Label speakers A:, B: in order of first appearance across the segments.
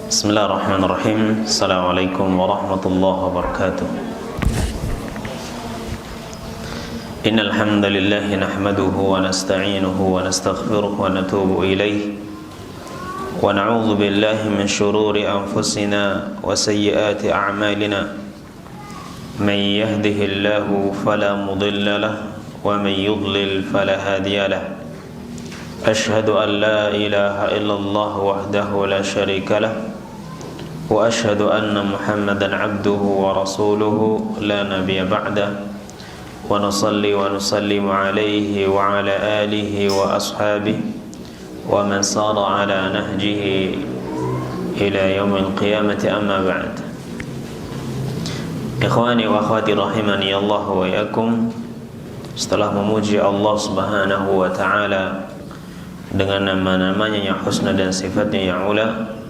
A: بسم الله الرحمن الرحيم. السلام عليكم ورحمة الله وبركاته. إن الحمد لله نحمده ونستعينه ونستغفره ونتوب إليه ونعوذ بالله من شرور أنفسنا وسيئات أعمالنا من يهده الله فلا مضل له ومن يضلل فلا هادي له أشهد أن لا إله إلا الله وحده لا شريك له وأشهد أن محمدا عبده ورسوله لا نبي بعده ونصلي ونسلم عليه وعلى آله وأصحابه ومن صار على نهجه إلى يوم القيامة أما بعد. Ikhwani wa akhwati rahimani Allah wa iyyakum. Setelah memuji Allah Subhanahu wa taala dengan nama-namanya yang husna dan sifatnya yang ula,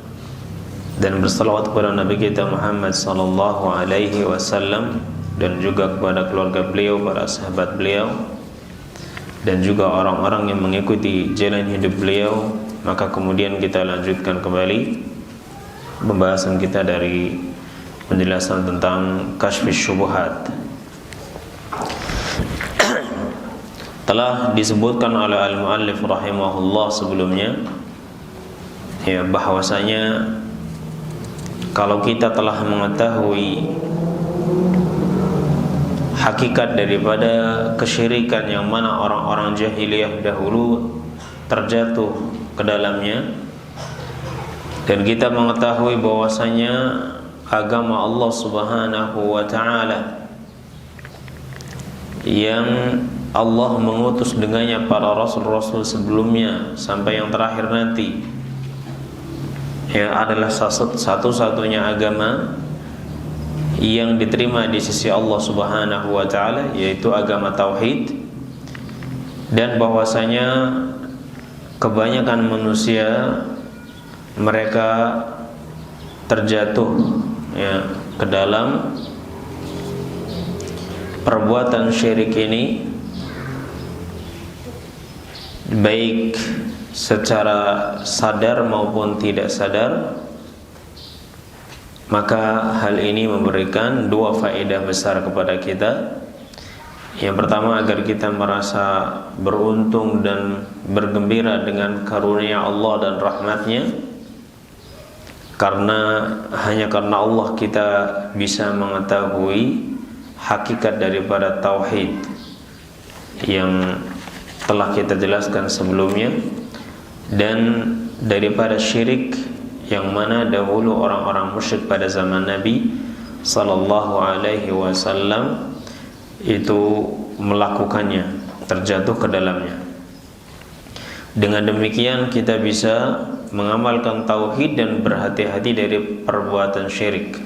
A: dan bersalawat kepada Nabi kita Muhammad sallallahu alaihi wasallam dan juga kepada keluarga beliau, para sahabat beliau, dan juga orang-orang yang mengikuti jalan hidup beliau. Maka kemudian kita lanjutkan kembali pembahasan kita dari penjelasan tentang kasyfus syubhat. Telah disebutkan oleh al-muallif rahimahullah sebelumnya, ya, bahwasanya kalau kita telah mengetahui hakikat daripada kesyirikan yang mana orang-orang jahiliyah dahulu terjatuh ke dalamnya, dan kita mengetahui bahwasanya agama Allah Subhanahu wa taala yang Allah mengutus dengannya para rasul-rasul sebelumnya sampai yang terakhir nanti, yang adalah satu-satunya agama yang diterima di sisi Allah Subhanahu wa taala, yaitu agama tauhid, dan bahwasanya kebanyakan manusia mereka terjatuh, ya, ke dalam perbuatan syirik ini, baik secara sadar maupun tidak sadar. Maka hal ini memberikan dua faedah besar kepada kita. Yang pertama, agar kita merasa beruntung dan bergembira dengan karunia Allah dan rahmatnya, karena hanya karena Allah kita bisa mengetahui hakikat daripada tauhid yang telah kita jelaskan sebelumnya, dan daripada syirik yang mana dahulu orang-orang musyrik pada zaman Nabi sallallahu alaihi wasallam itu melakukannya, terjatuh ke dalamnya. Dengan demikian kita bisa mengamalkan tauhid dan berhati-hati dari perbuatan syirik.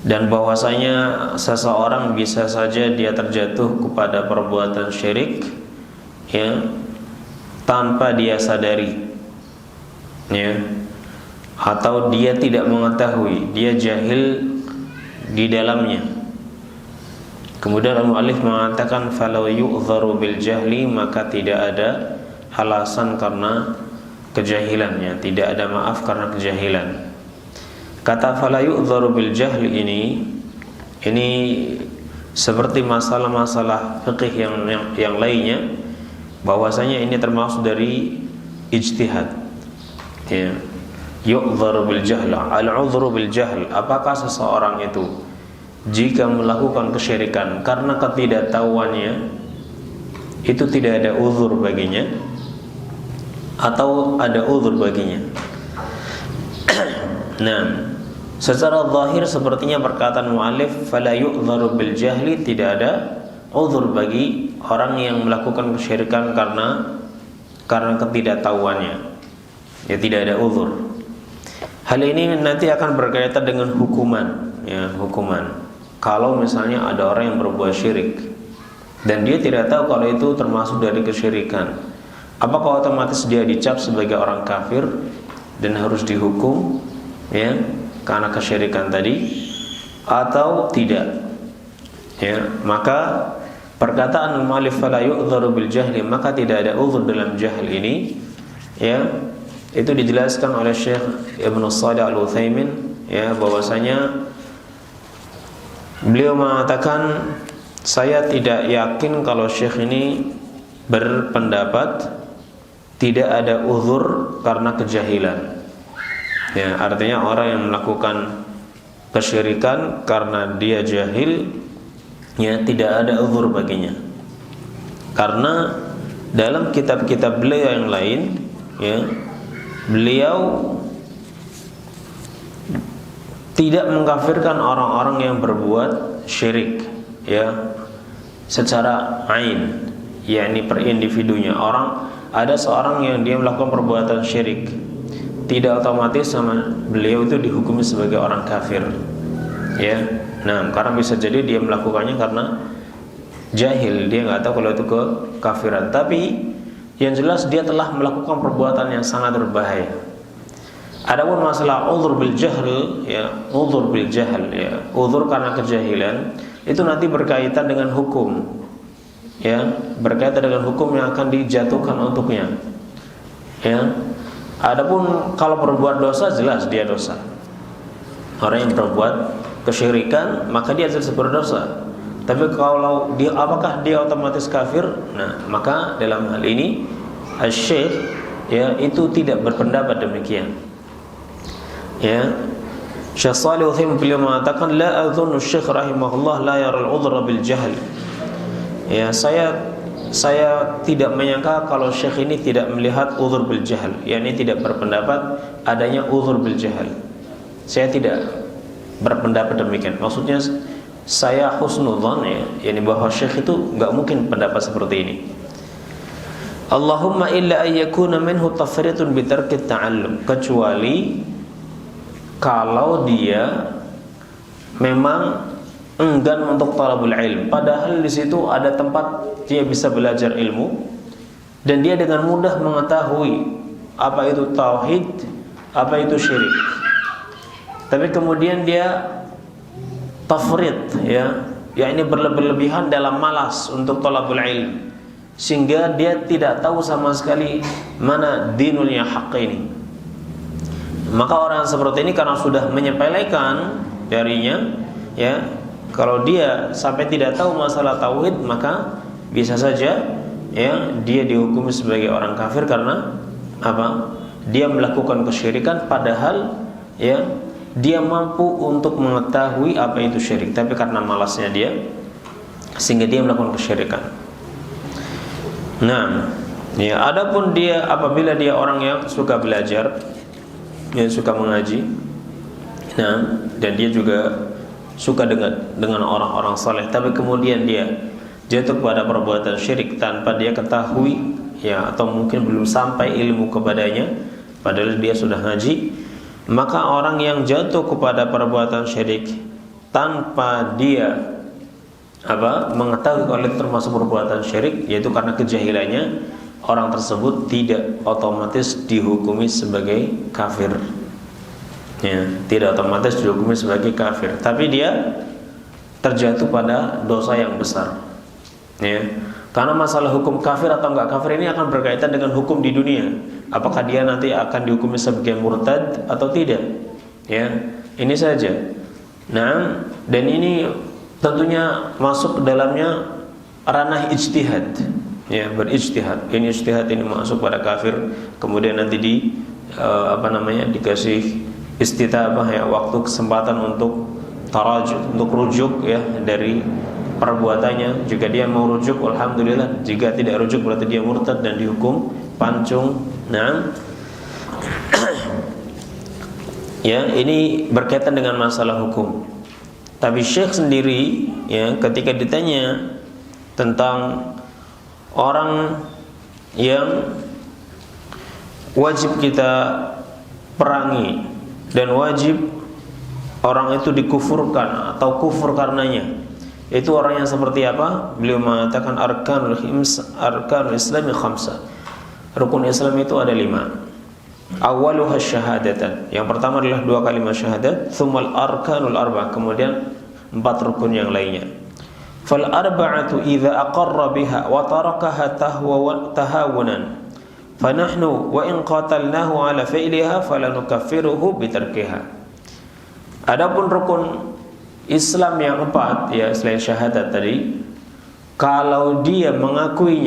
A: Dan bahwasanya seseorang bisa saja dia terjatuh kepada perbuatan syirik, ya, tanpa dia sadari, ya, atau dia tidak mengetahui, dia jahil di dalamnya. Kemudian al-muallif mengatakan falau yu'dharu bil jahli, maka tidak ada alasan karena kejahilannya, tidak ada maaf karena kejahilan. Kata fala yu'dharu bil jahli ini seperti masalah-masalah fikih yang lainnya, bahwasanya ini termasuk dari ijtihad, ya. Yu'dharu bil jahl, al-'udhru bil jahl, apakah seseorang itu jika melakukan kesyirikan karena ketidaktahuannya itu tidak ada uzur baginya, atau ada uzur baginya? Nah, secara zahir sepertinya perkataan mu'allif fala yu'dharu bil jahli, tidak ada uzur bagi orang yang melakukan kesyirikan karena ketidaktahuannya, ya, tidak ada uzur. Hal ini nanti akan berkaitan dengan hukuman, ya, hukuman. Kalau misalnya ada orang yang berbuat syirik dan dia tidak tahu kalau itu termasuk dari kesyirikan, apakah otomatis dia dicap sebagai orang kafir dan harus dihukum, ya, karena kesyirikan tadi, atau tidak? Ya, maka perkataan al-mu'allif fala yu'dharu bil jahli, maka tidak ada uzur dalam jahil ini, ya, itu dijelaskan oleh Syekh Ibnu Shalih Al-Utsaimin, ya, bahwasanya beliau mengatakan, saya tidak yakin kalau Syekh ini berpendapat tidak ada uzur karena kejahilan. Ya, artinya orang yang melakukan kesyirikan karena dia jahil, ya, tidak ada uzur baginya. Karena dalam kitab-kitab beliau yang lain, ya, beliau tidak mengkafirkan orang-orang yang berbuat syirik, ya, secara ain, yakni per individunya. Orang, ada seorang yang dia melakukan perbuatan syirik, tidak otomatis sama beliau itu dihukumi sebagai orang kafir, ya. Nah, karena bisa jadi dia melakukannya karena jahil, dia nggak tahu kalau itu kekafiran. Tapi yang jelas dia telah melakukan perbuatan yang sangat berbahaya. Adapun masalah uzur bil jahl, ya, uzur bil jahl, ya, uzur karena kejahilan, itu nanti berkaitan dengan hukum, ya, berkaitan dengan hukum yang akan dijatuhkan untuknya, ya. Adapun kalau berbuat dosa, jelas dia dosa. Orang yang berbuat kesyirikan maka dia jelas berdosa. Tapi kalau dia, apakah dia otomatis kafir? Nah, maka dalam hal ini Syekh, ya, itu tidak berpendapat demikian. Ya, Syekh Shalih Al-Utsaimin beliau mengatakan, la adzunnu Syekh rahimahullah la yara al-udhra bil jahl. Ya, saya tidak menyangka kalau Syekh ini tidak melihat uzur bil jahl, yakni tidak berpendapat adanya uzur bil jahl. Saya tidak berpendapat demikian. Maksudnya saya husnudzan, ya, yakni bahwa Syekh itu enggak mungkin pendapat seperti ini. Allahumma illa ayyakuna minhu tafritun bi tarki ta'allum, kecuali kalau dia memang enggan untuk talabul ilm, padahal di situ ada tempat dia bisa belajar ilmu dan dia dengan mudah mengetahui apa itu tauhid, apa itu syirik. Tapi kemudian dia tafrid, ya, yakni berlebihan dalam malas untuk talabul ilm, sehingga dia tidak tahu sama sekali mana dinul yang hak ini. Maka orang seperti ini karena sudah menyepelekan darinya, ya, kalau dia sampai tidak tahu masalah tauhid, maka bisa saja, ya, dia dihukumi sebagai orang kafir karena apa? Dia melakukan kesyirikan padahal, ya, dia mampu untuk mengetahui apa itu syirik, tapi karena malasnya dia sehingga dia melakukan kesyirikan. Nah, ya, adapun dia apabila dia orang yang suka belajar, yang suka mengaji, nah, dan dia juga suka dengan orang-orang saleh, tapi kemudian dia jatuh pada perbuatan syirik tanpa dia ketahui, ya, atau mungkin belum sampai ilmu kepadanya, padahal dia sudah ngaji, maka orang yang jatuh kepada perbuatan syirik tanpa dia mengetahui kalau itu termasuk perbuatan syirik, yaitu karena kejahilannya, orang tersebut tidak otomatis dihukumi sebagai kafir, ya, tidak otomatis dihukumi sebagai kafir, tapi dia terjatuh pada dosa yang besar, ya. Karena masalah hukum kafir atau enggak kafir ini akan berkaitan dengan hukum di dunia. Apakah dia nanti akan dihukumi sebagai murtad atau tidak? Ya, ini saja. Nah, dan ini tentunya masuk ke dalamnya ranah ijtihad. Ya, berijtihad. Ini ijtihad ini masuk pada kafir, kemudian nanti dikasih istitabah, ya, waktu kesempatan untuk tarajuk, untuk rujuk, ya, dari perbuatannya. Jika dia mau rujuk, alhamdulillah. Jika tidak rujuk, berarti dia murtad dan dihukum pancung. Nah, ya, ini berkaitan dengan masalah hukum. Tapi Syekh sendiri, ya, ketika ditanya tentang orang yang wajib kita perangi dan wajib orang itu dikufurkan atau kufur karenanya, itu orang yang seperti apa? Beliau mengatakan arkanul Islami khamsah. Rukun Islam itu ada 5. Awaluha syahadatan. Yang pertama adalah 2 kalimat syahadat, tsummal arkanul arba'ah, kemudian 4 rukun yang lainnya. Fal arba'atu idza aqarra biha wa tarakaha tahawunan fanahnu wa in qatalnahu ala fi'liha falanukaffiruhu bitarkiha. Adapun rukun Islam yang 4 ya selain syahadat tadi, kalau dia mengakui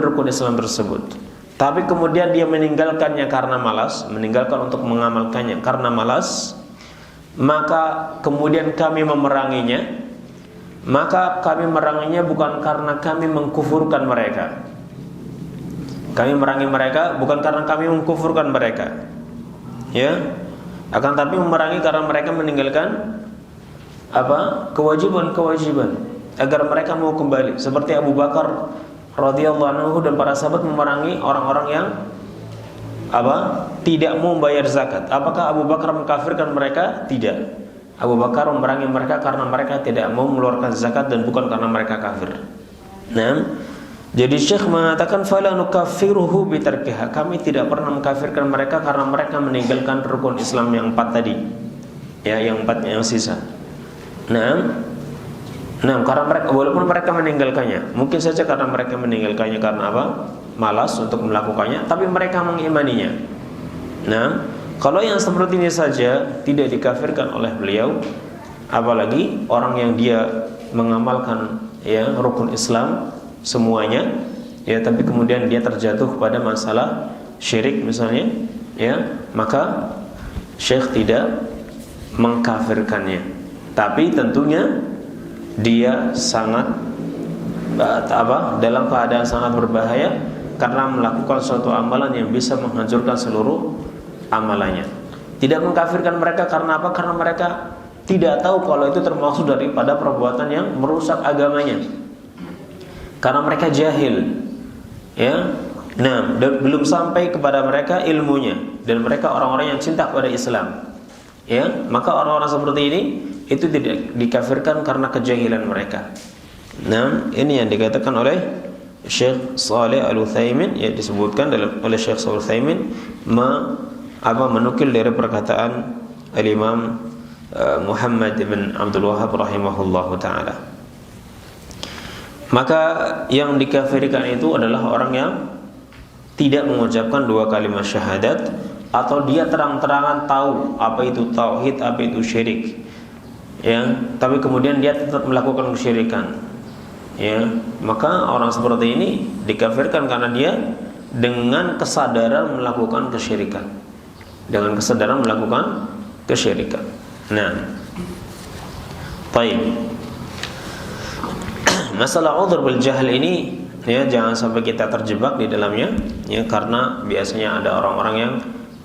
A: rukun Islam tersebut, tapi kemudian dia meninggalkannya karena malas, meninggalkan untuk mengamalkannya karena malas, maka kemudian kami memeranginya, maka kami meranginya bukan karena kami mengkufurkan mereka. Kami merangi mereka bukan karena kami mengkufurkan mereka, ya, akan tapi memerangi karena mereka meninggalkan kewajiban-kewajiban agar mereka mau kembali. Seperti Abu Bakar radhiyallahu anhu dan para sahabat memerangi orang-orang yang tidak mau membayar zakat. Apakah Abu Bakar mengkafirkan mereka? Tidak. Abu Bakar memerangi mereka karena mereka tidak mau mengeluarkan zakat dan bukan karena mereka kafir. Nah, jadi Syekh mengatakan fala nukaffiruhu bitarkiha. Kami tidak pernah mengkafirkan mereka karena mereka meninggalkan rukun Islam yang 4 tadi. Ya, yang 4 yang sisa. Nah, karena mereka, walaupun mereka meninggalkannya, mungkin saja karena mereka meninggalkannya karena malas untuk melakukannya, tapi mereka mengimaninya. Nah, kalau yang seperti ini saja tidak dikafirkan oleh beliau, apalagi orang yang dia mengamalkan ya rukun Islam semuanya, ya, tapi kemudian dia terjatuh pada masalah syirik misalnya, ya, maka Syekh tidak mengkafirkannya. Tapi tentunya dia sangat dalam keadaan sangat berbahaya karena melakukan suatu amalan yang bisa menghancurkan seluruh amalannya. Tidak mengkafirkan mereka karena apa? Karena mereka tidak tahu kalau itu termasuk daripada perbuatan yang merusak agamanya. Karena mereka jahil, ya. Nah, belum sampai kepada mereka ilmunya, dan mereka orang-orang yang cinta kepada Islam, ya. Maka orang-orang seperti ini itu tidak dikafirkan karena kejahilan mereka. Nah, ini yang dikatakan oleh Syekh Shalih Al-Utsaimin, ya, disebutkan oleh Syekh Shalih Al-Utsaimin menukil dari perkataan Al-Imam Muhammad bin Abdul Wahhab rahimahullahu taala. Maka yang dikafirkan itu adalah orang yang tidak mengucapkan 2 kalimat syahadat, atau dia terang-terangan tahu apa itu tauhid, apa itu syirik, ya, tapi kemudian dia tetap melakukan kesyirikan, ya. Maka orang seperti ini dikafirkan karena dia dengan kesadaran melakukan kesyirikan, Nah, baik. Masalah udzur bil jahl ini, ya, jangan sampai kita terjebak di dalamnya, ya, karena biasanya ada orang-orang yang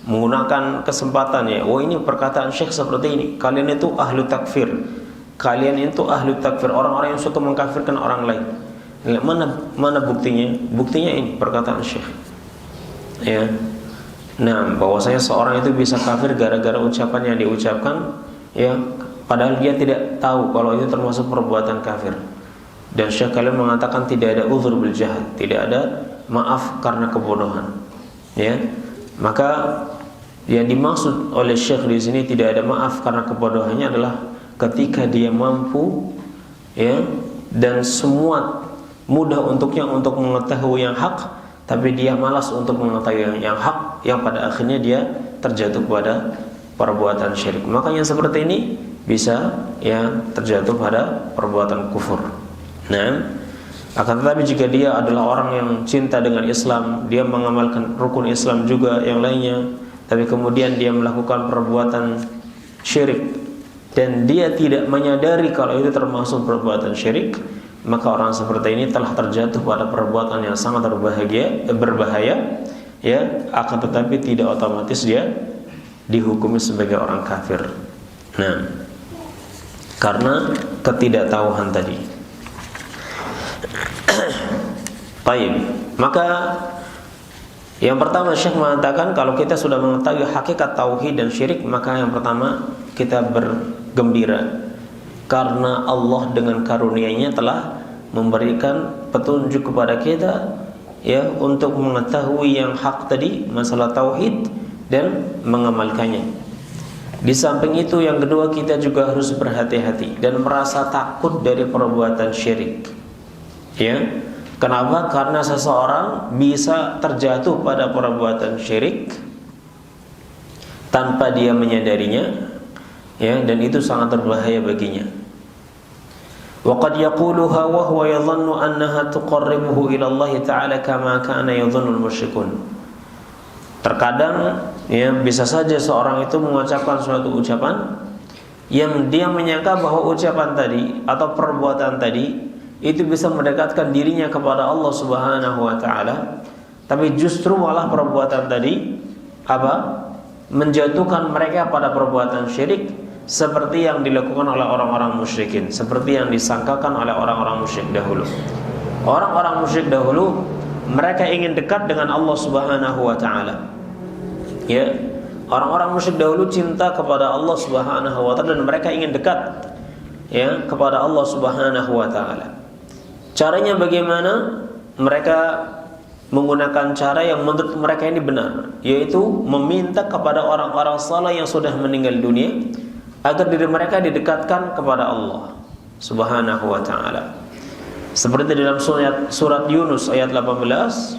A: menggunakan kesempatan, ya, oh ini perkataan Syekh seperti ini, kalian itu ahlu takfir, orang-orang yang suka mengkafirkan orang lain. Mana buktinya? Buktinya ini perkataan Syekh, ya. Nah, bahwasanya seorang itu bisa kafir gara-gara ucapan yang diucapkan, ya, padahal dia tidak tahu kalau itu termasuk perbuatan kafir. Dan Syekh kalian mengatakan tidak ada udzur bil jahl, tidak ada maaf karena kebodohan, ya. Maka yang dimaksud oleh Syekh di sini tidak ada maaf karena kebodohannya adalah ketika dia mampu, ya, dan semua mudah untuknya untuk mengetahui yang hak, tapi dia malas untuk mengetahui yang hak, yang pada akhirnya dia terjatuh pada perbuatan syirik. Maka yang seperti ini bisa, ya, terjatuh pada perbuatan kufur. Nah, akan tetapi jika dia adalah orang yang cinta dengan Islam, dia mengamalkan rukun Islam juga yang lainnya, tapi kemudian dia melakukan perbuatan syirik dan dia tidak menyadari kalau itu termasuk perbuatan syirik, maka orang seperti ini telah terjatuh pada perbuatan yang sangat berbahaya, ya, akan tetapi tidak otomatis dia dihukumi sebagai orang kafir. Nah, karena ketidaktahuan tadi. Baik, maka yang pertama Syekh mengatakan kalau kita sudah mengetahui hakikat tauhid dan syirik, maka yang pertama kita bergembira karena Allah dengan karunia-Nya telah memberikan petunjuk kepada kita, ya, untuk mengetahui yang hak tadi, masalah tauhid, dan mengamalkannya. Di samping itu yang kedua kita juga harus berhati-hati dan merasa takut dari perbuatan syirik, ya. Kenapa? Karena seseorang bisa terjatuh pada perbuatan syirik tanpa dia menyadarinya, ya, dan itu sangat berbahaya baginya. Wa qad yaquluha wa huwa yadhunnu annaha tuqarribuhu ila Allah Ta'ala kama kana yadhunnu al-musyrikun. Terkadang, ya, bisa saja seorang itu mengucapkan suatu ucapan yang dia menyangka bahwa ucapan tadi atau perbuatan tadi itu bisa mendekatkan dirinya kepada Allah Subhanahu wa taala, tapi justru malah perbuatan tadi menjatuhkan mereka pada perbuatan syirik, seperti yang dilakukan oleh orang-orang musyrikin, seperti yang disangkakan oleh orang-orang musyrik dahulu. Orang-orang musyrik dahulu, mereka ingin dekat dengan Allah Subhanahu wa taala. Ya, orang-orang musyrik dahulu cinta kepada Allah Subhanahu wa taala dan mereka ingin dekat, ya, kepada Allah Subhanahu wa taala. Caranya bagaimana? Mereka menggunakan cara yang menurut mereka ini benar, yaitu meminta kepada orang-orang saleh yang sudah meninggal dunia agar diri mereka didekatkan kepada Allah Subhanahu wa taala. Seperti dalam surat Yunus ayat 18,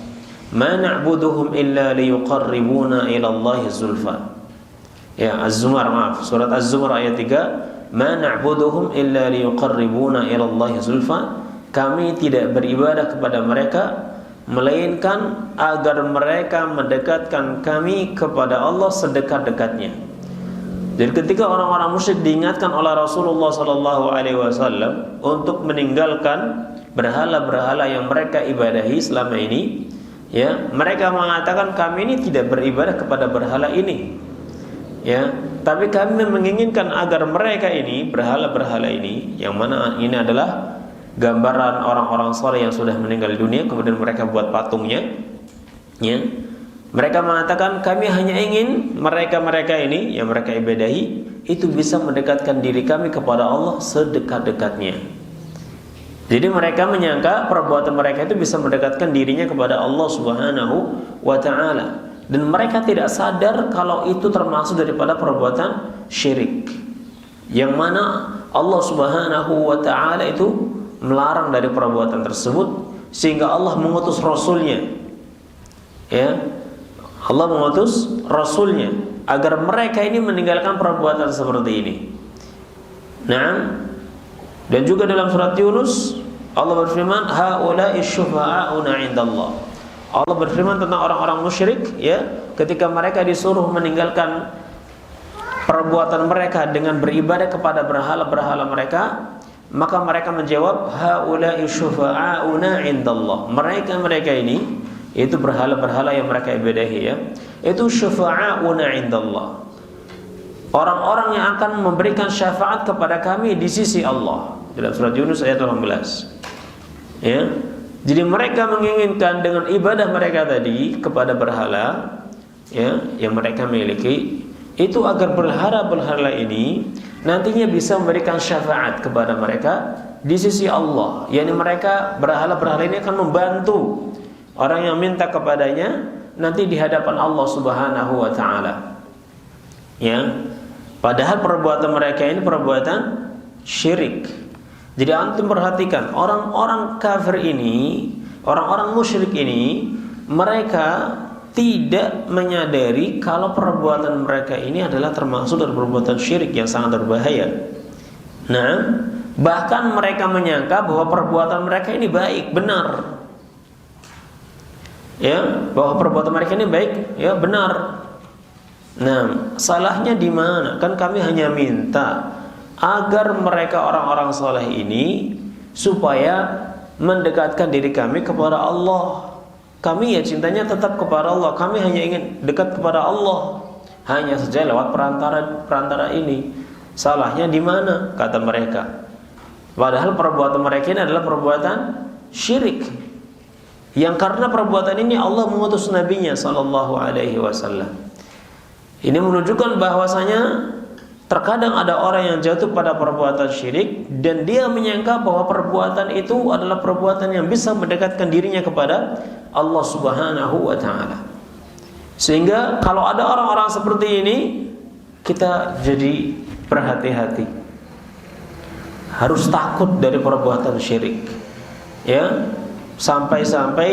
A: "Ma na'buduhum illa liyuqarribuna ila Allahi zulfa." Ya, surat Az-Zumar ayat 3, "Ma na'buduhum illa liyuqarribuna ila Allahi zulfa." Kami tidak beribadah kepada mereka melainkan agar mereka mendekatkan kami kepada Allah sedekat-dekatnya. Jadi ketika orang-orang musyrik diingatkan oleh Rasulullah SAW untuk meninggalkan berhala-berhala yang mereka ibadahi selama ini, ya, mereka mengatakan kami ini tidak beribadah kepada berhala ini, ya, tapi kami menginginkan agar mereka ini, berhala-berhala ini, yang mana ini adalah gambaran orang-orang saleh yang sudah meninggal dunia, kemudian mereka buat patungnya, ya. Mereka mengatakan kami hanya ingin mereka ini yang mereka ibadahi itu bisa mendekatkan diri kami kepada Allah sedekat-dekatnya. Jadi mereka menyangka perbuatan mereka itu bisa mendekatkan dirinya kepada Allah Subhanahu wa taala, dan mereka tidak sadar kalau itu termasuk daripada perbuatan syirik, yang mana Allah Subhanahu wa taala itu melarang dari perbuatan tersebut, sehingga Allah mengutus Rasulnya, ya, Allah mengutus Rasulnya agar mereka ini meninggalkan perbuatan seperti ini. Nah, dan juga dalam surat Yunus Allah berfirman, "Haula'i syufa'auna 'indallah." Allah berfirman tentang orang-orang musyrik, ya, ketika mereka disuruh meninggalkan perbuatan mereka dengan beribadah kepada berhala-berhala mereka, maka mereka menjawab, "Haula'i syufa'auna 'indallah." Mereka ini, itu berhala-berhala yang mereka ibadahi, ya, itu syufa'auna 'indallah, orang-orang yang akan memberikan syafaat kepada kami di sisi Allah. Dalam surat Yunus ayat 18. Ya. Jadi mereka menginginkan dengan ibadah mereka tadi kepada berhala, ya, yang mereka miliki, itu agar berhala-berhala ini nantinya bisa memberikan syafaat kepada mereka di sisi Allah. Yani mereka, berhala-berhala ini akan membantu orang yang minta kepadanya nanti di hadapan Allah Subhanahu wa taala. Ya. Padahal perbuatan mereka ini perbuatan syirik. Jadi antum perhatikan, orang-orang kafir ini, orang-orang musyrik ini, mereka tidak menyadari kalau perbuatan mereka ini adalah termasuk dari perbuatan syirik yang sangat berbahaya. Nah, bahkan mereka menyangka bahwa perbuatan mereka ini baik, benar. Ya, bahwa perbuatan mereka ini baik, ya, benar. Nah, salahnya di mana? Kan kami hanya minta agar mereka orang-orang saleh ini supaya mendekatkan diri kami kepada Allah. Kami ya cintanya tetap kepada Allah. Kami hanya ingin dekat kepada Allah, hanya saja lewat perantara ini. Salahnya di mana? Kata mereka. Padahal perbuatan mereka ini adalah perbuatan syirik, yang karena perbuatan ini Allah mengutus nabinya sallallahu alaihi wasallam. Ini menunjukkan bahwasanya terkadang ada orang yang jatuh pada perbuatan syirik dan dia menyangka bahwa perbuatan itu adalah perbuatan yang bisa mendekatkan dirinya kepada Allah Subhanahu wa taala. Sehingga kalau ada orang-orang seperti ini, kita jadi berhati-hati. Harus takut dari perbuatan syirik. Ya. sampai-sampai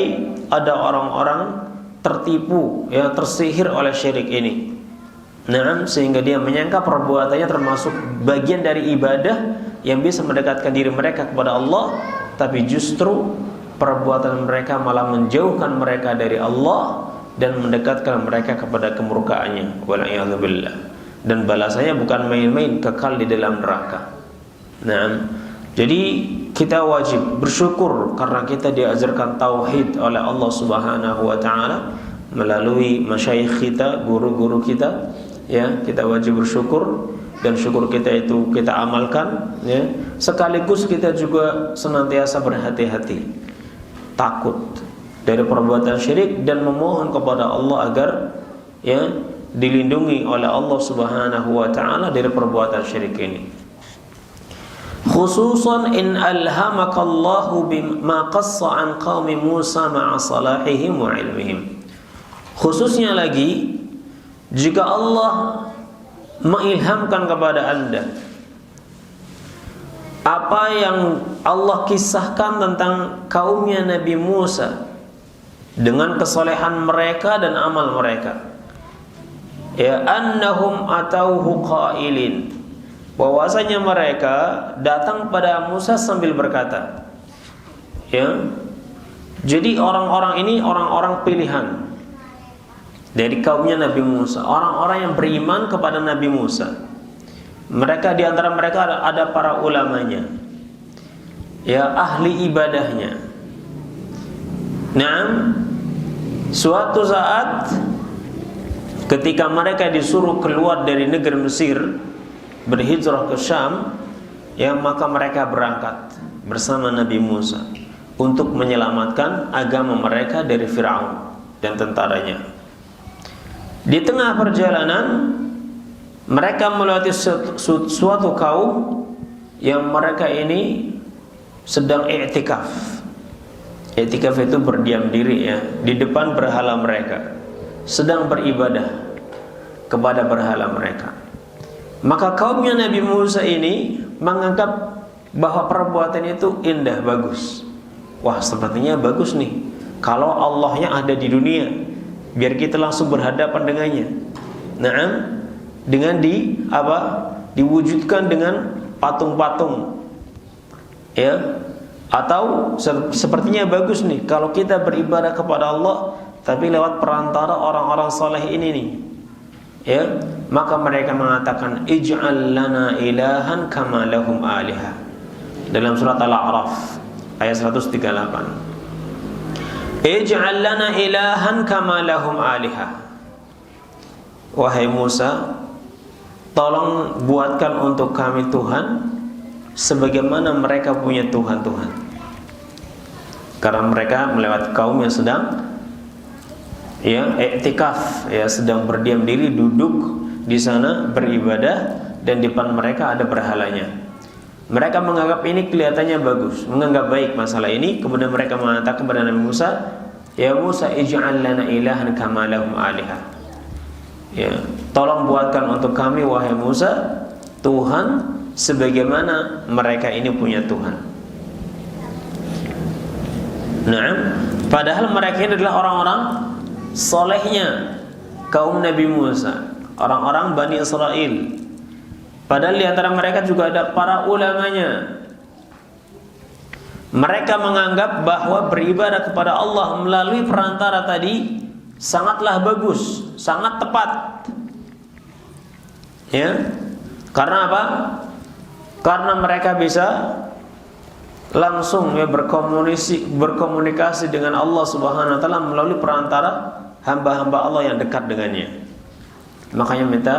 A: ada orang-orang tertipu, ya, tersihir oleh syirik ini. Nah, sehingga dia menyangka perbuatannya termasuk bagian dari ibadah yang bisa mendekatkan diri mereka kepada Allah, tapi justru perbuatan mereka malah menjauhkan mereka dari Allah dan mendekatkan mereka kepada kemurkaannya. Wala'iyadzubillah. Dan balasannya bukan main-main, kekal di dalam neraka. Nah, jadi kita wajib bersyukur karena kita diajarkan tauhid oleh Allah Subhanahu wa taala melalui masyayikh kita, guru-guru kita, ya. Kita wajib bersyukur, dan syukur kita itu kita amalkan, ya. Sekaligus kita juga senantiasa berhati-hati, takut dari perbuatan syirik dan memohon kepada Allah agar, ya, dilindungi oleh Allah Subhanahu wa taala dari perbuatan syirik ini. Khususan in alhamakallahu bima qassa an qaumi Musa ma'a salahihim wa ilmihim. Khususnya lagi jika Allah mengilhamkan kepada Anda apa yang Allah kisahkan tentang kaumnya Nabi Musa dengan kesolehan mereka dan amal mereka, ya, annahum atauhu qailin, bahwasanya mereka datang pada Musa sambil berkata, ya. Jadi orang-orang ini orang-orang pilihan dari kaumnya Nabi Musa, orang-orang yang beriman kepada Nabi Musa. Mereka, di antara mereka ada para ulamanya, ya, ahli ibadahnya. Nah, suatu saat ketika mereka disuruh keluar dari negeri Mesir, berhijrah ke Syam, ya, maka mereka berangkat bersama Nabi Musa untuk menyelamatkan agama mereka dari Firaun dan tentaranya. Di tengah perjalanan mereka melewati suatu kaum yang mereka ini sedang i'tikaf. I'tikaf itu berdiam diri, ya, di depan berhala mereka, sedang beribadah kepada berhala mereka. Maka kaumnya Nabi Musa ini menganggap bahwa perbuatan itu indah, bagus. Wah, sepertinya bagus nih kalau Allahnya ada di dunia, biar kita langsung berhadapan dengannya. Nah, dengan diwujudkan dengan patung-patung, ya. Atau sepertinya bagus nih kalau kita beribadah kepada Allah tapi lewat perantara orang-orang saleh ini nih, ya. Maka mereka mengatakan ij'al lana ilahan kama lahum aliha, dalam surat Al-A'raf ayat 138. Ij'al lana ilahan kama lahum aliha. Wahai Musa, tolong buatkan untuk kami Tuhan sebagaimana mereka punya Tuhan-Tuhan. Karena mereka melewati kaum yang sedang, ya, i'tikaf, ya, sedang berdiam diri, duduk di sana beribadah, dan di depan mereka ada berhalanya. Mereka menganggap ini kelihatannya bagus, menganggap baik masalah ini. Kemudian mereka mengatakan kepada Nabi Musa, ya Musa, ij'al lana ilahan kama lahum aliha. Ya, tolong buatkan untuk kami, wahai Musa, Tuhan sebagaimana mereka ini punya Tuhan. Nah, padahal mereka ini adalah orang-orang solehnya kaum Nabi Musa, orang-orang Bani Israel. Padahal di antara mereka juga ada para ulamanya. Mereka menganggap bahwa beribadah kepada Allah melalui perantara tadi sangatlah bagus, sangat tepat, ya. Karena apa? Karena mereka bisa langsung, ya, berkomunikasi dengan Allah Subhanahu wa taala melalui perantara hamba-hamba Allah yang dekat dengannya. Makanya minta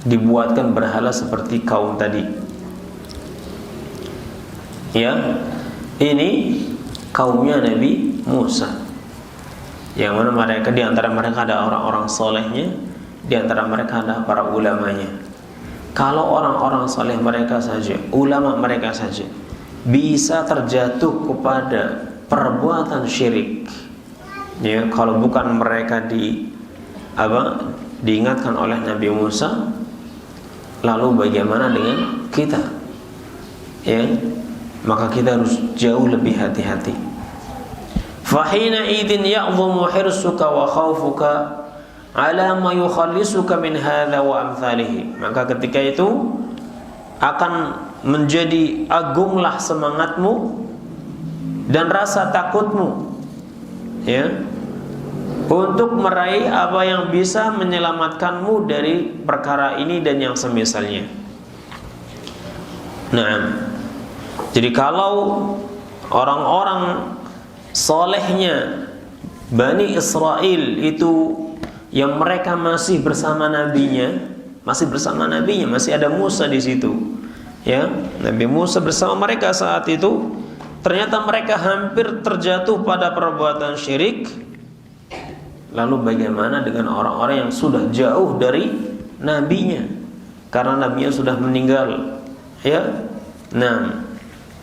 A: dibuatkan berhala seperti kaum tadi. Ya, ini kaumnya Nabi Musa. Yang mana mereka, di antara mereka ada orang-orang solehnya, di antara mereka ada para ulamanya. Kalau orang-orang soleh mereka saja, ulama mereka saja bisa terjatuh kepada perbuatan syirik, ya, kalau bukan mereka diingatkan oleh Nabi Musa, lalu bagaimana dengan kita? Ya, maka kita harus jauh lebih hati-hati. Fahina idin ya'dhumu hirsuka wa khawfuka ala ma yukhallisuka min hadha wa amthalihi. Maka ketika itu akan menjadi agunglah semangatmu dan rasa takutmu, ya, untuk meraih apa yang bisa menyelamatkanmu dari perkara ini dan yang semisalnya. Nah, jadi kalau orang-orang solehnya Bani Israel itu yang mereka masih bersama nabinya, masih ada Musa di situ, ya, Nabi Musa bersama mereka saat itu, ternyata mereka hampir terjatuh pada perbuatan syirik. Lalu bagaimana dengan orang-orang yang sudah jauh dari nabinya, karena nabinya sudah meninggal, ya? Nah,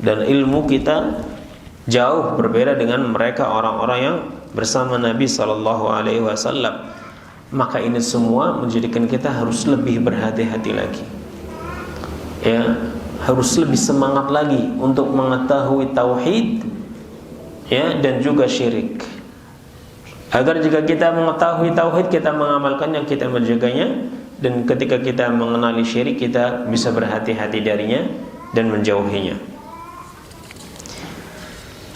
A: dan ilmu kita jauh berbeda dengan mereka orang-orang yang bersama Nabi SAW. Maka ini semua menjadikan kita harus lebih berhati-hati lagi, ya, harus lebih semangat lagi untuk mengetahui tauhid, ya, dan juga syirik, agar jika kita mengetahui tauhid, kita mengamalkannya, kita menjaganya, dan ketika kita mengenali syirik, kita bisa berhati-hati darinya dan menjauhinya.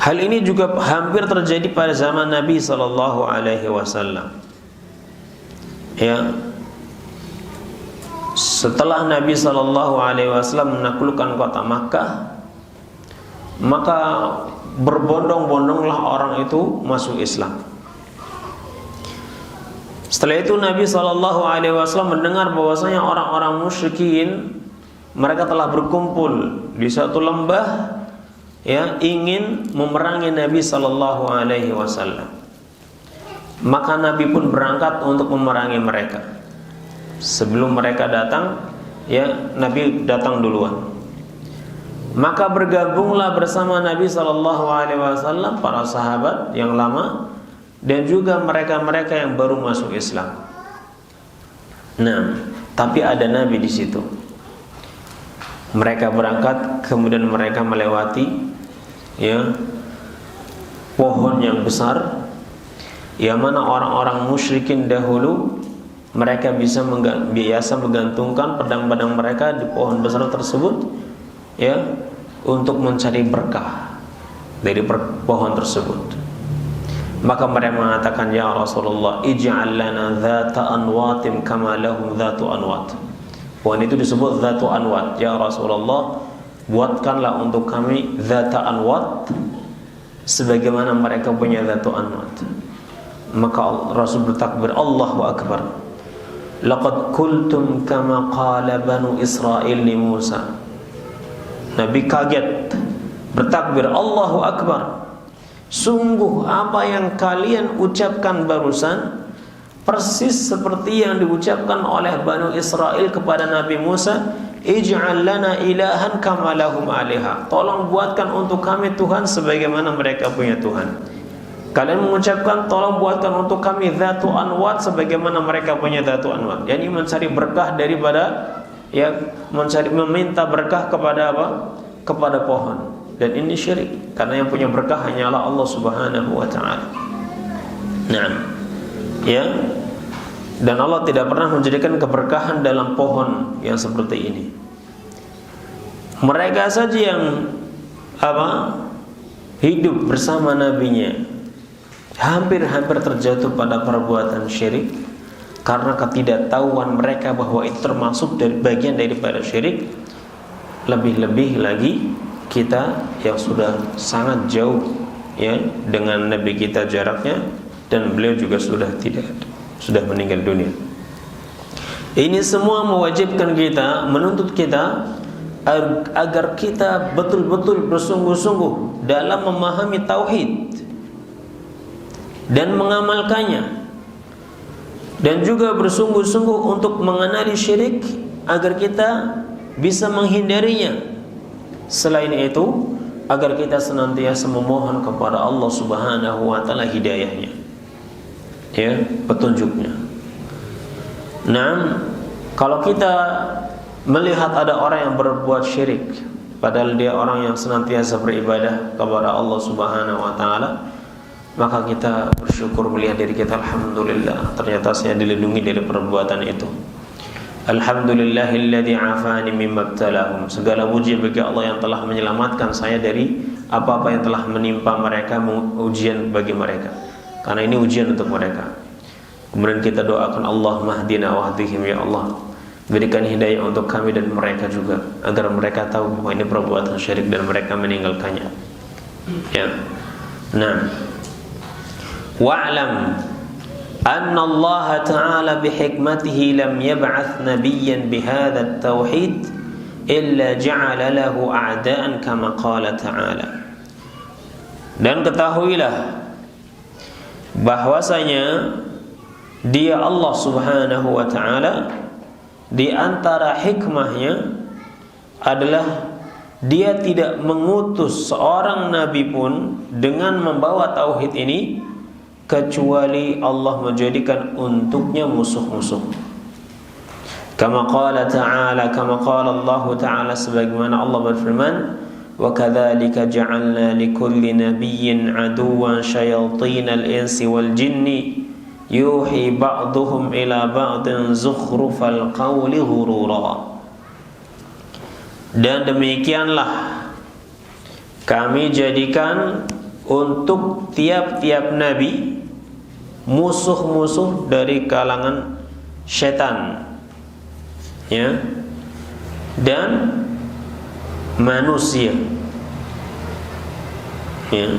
A: Hal ini juga hampir terjadi pada zaman Nabi SAW. Ya, setelah Nabi SAW menaklukkan kota Makkah, maka berbondong-bondonglah orang itu masuk Islam. Setelah itu Nabi SAW mendengar bahwasanya orang-orang musyrikin mereka telah berkumpul di satu lembah, ya, ingin memerangi Nabi SAW. Maka Nabi pun berangkat untuk memerangi mereka. Sebelum mereka datang, ya, Nabi datang duluan. Maka bergabunglah bersama Nabi SAW para sahabat yang lama dan juga mereka-mereka yang baru masuk Islam. Nah, tapi ada Nabi di situ. Mereka berangkat, kemudian mereka melewati, ya, pohon yang besar, yang mana orang-orang musyrikin dahulu mereka biasa menggantungkan pedang-pedang mereka di pohon besar tersebut, ya, untuk mencari berkah dari pohon tersebut. Maka mereka mengatakan, ya Rasulullah, ij'al lana dhata anwatin kama lahum dhatu anwat. Pohon itu disebut dhatu anwat. Ya Rasulullah, buatkanlah untuk kami dhata anwat sebagaimana mereka punya dhatu anwat. Maka Rasul bertakbir, Allahu Akbar. Laqad kultum kama qala banu Israel li Musa. Nabi kaget, bertakbir, Allahu Akbar. Sungguh apa yang kalian ucapkan barusan persis seperti yang diucapkan oleh Banu Israel kepada Nabi Musa, ij'al lana ilahan kama lahum aliha. Tolong buatkan untuk kami Tuhan sebagaimana mereka punya Tuhan. Kalian mengucapkan tolong buatkan untuk kami dhatu anwat sebagaimana mereka punya dhatu anwat. Yani mencari berkah daripada, ya, meminta berkah kepada apa? Kepada pohon. Dan ini syirik, karena yang punya berkah hanyalah Allah Subhanahu wa ta'ala. Nah, ya, dan Allah tidak pernah menjadikan keberkahan dalam pohon yang seperti ini. Mereka saja yang hidup bersama nabinya hampir-hampir terjatuh pada perbuatan syirik karena ketidaktahuan mereka bahwa itu termasuk dari bagian daripada syirik. Lebih-lebih lagi kita yang sudah sangat jauh, ya, dengan Nabi kita jaraknya, dan beliau juga sudah meninggal dunia. Ini semua mewajibkan kita, menuntut kita agar kita betul-betul bersungguh-sungguh dalam memahami tauhid dan mengamalkannya, dan juga bersungguh-sungguh untuk mengenali syirik agar kita bisa menghindarinya. Selain itu, agar kita senantiasa memohon kepada Allah Subhanahu wa ta'ala hidayahnya, ya, petunjuknya. Nah, kalau kita melihat ada orang yang berbuat syirik padahal dia orang yang senantiasa beribadah kepada Allah Subhanahu wa ta'ala, maka kita bersyukur melihat diri kita, alhamdulillah, ternyata saya dilindungi dari perbuatan itu. Alhamdulillahilladzi afani mimma ibtalahum. Segala puji bagi Allah yang telah menyelamatkan saya dari apa-apa yang telah menimpa mereka, ujian bagi mereka. Karena ini ujian untuk mereka. Kemudian kita doakan, Allahumma hdina wahdihim, ya Allah, berikan hidayah untuk kami dan mereka juga, agar mereka tahu bahwa ini perbuatan syirik dan mereka meninggalkannya. Ya. Nah, wa'lam anna Allah Ta'ala bihikmatihi lam yab'ath nabiyyan bihadha at-tauhid illa ja'ala lahu a'da'an kama qala ta'ala. Dan ketahuilah bahwasanya Dia Allah Subhanahu wa Ta'ala, di antara hikmahnya adalah Dia tidak mengutus seorang nabi pun dengan membawa tauhid ini kecuali Allah menjadikan untuknya musuh-musuh. Kama qala ta'ala, kama qala Allah Ta'ala, sebagaimana Allah berfirman, wa kadzalika ja'alna likulli nabiyyin aduwwan syayatinal insi wal jinni yuhi ba'duhum ila ba'din zukhrufal qawli ghurura. Dan demikianlah kami jadikan untuk tiap-tiap nabi musuh-musuh dari kalangan setan, ya, dan manusia, ya,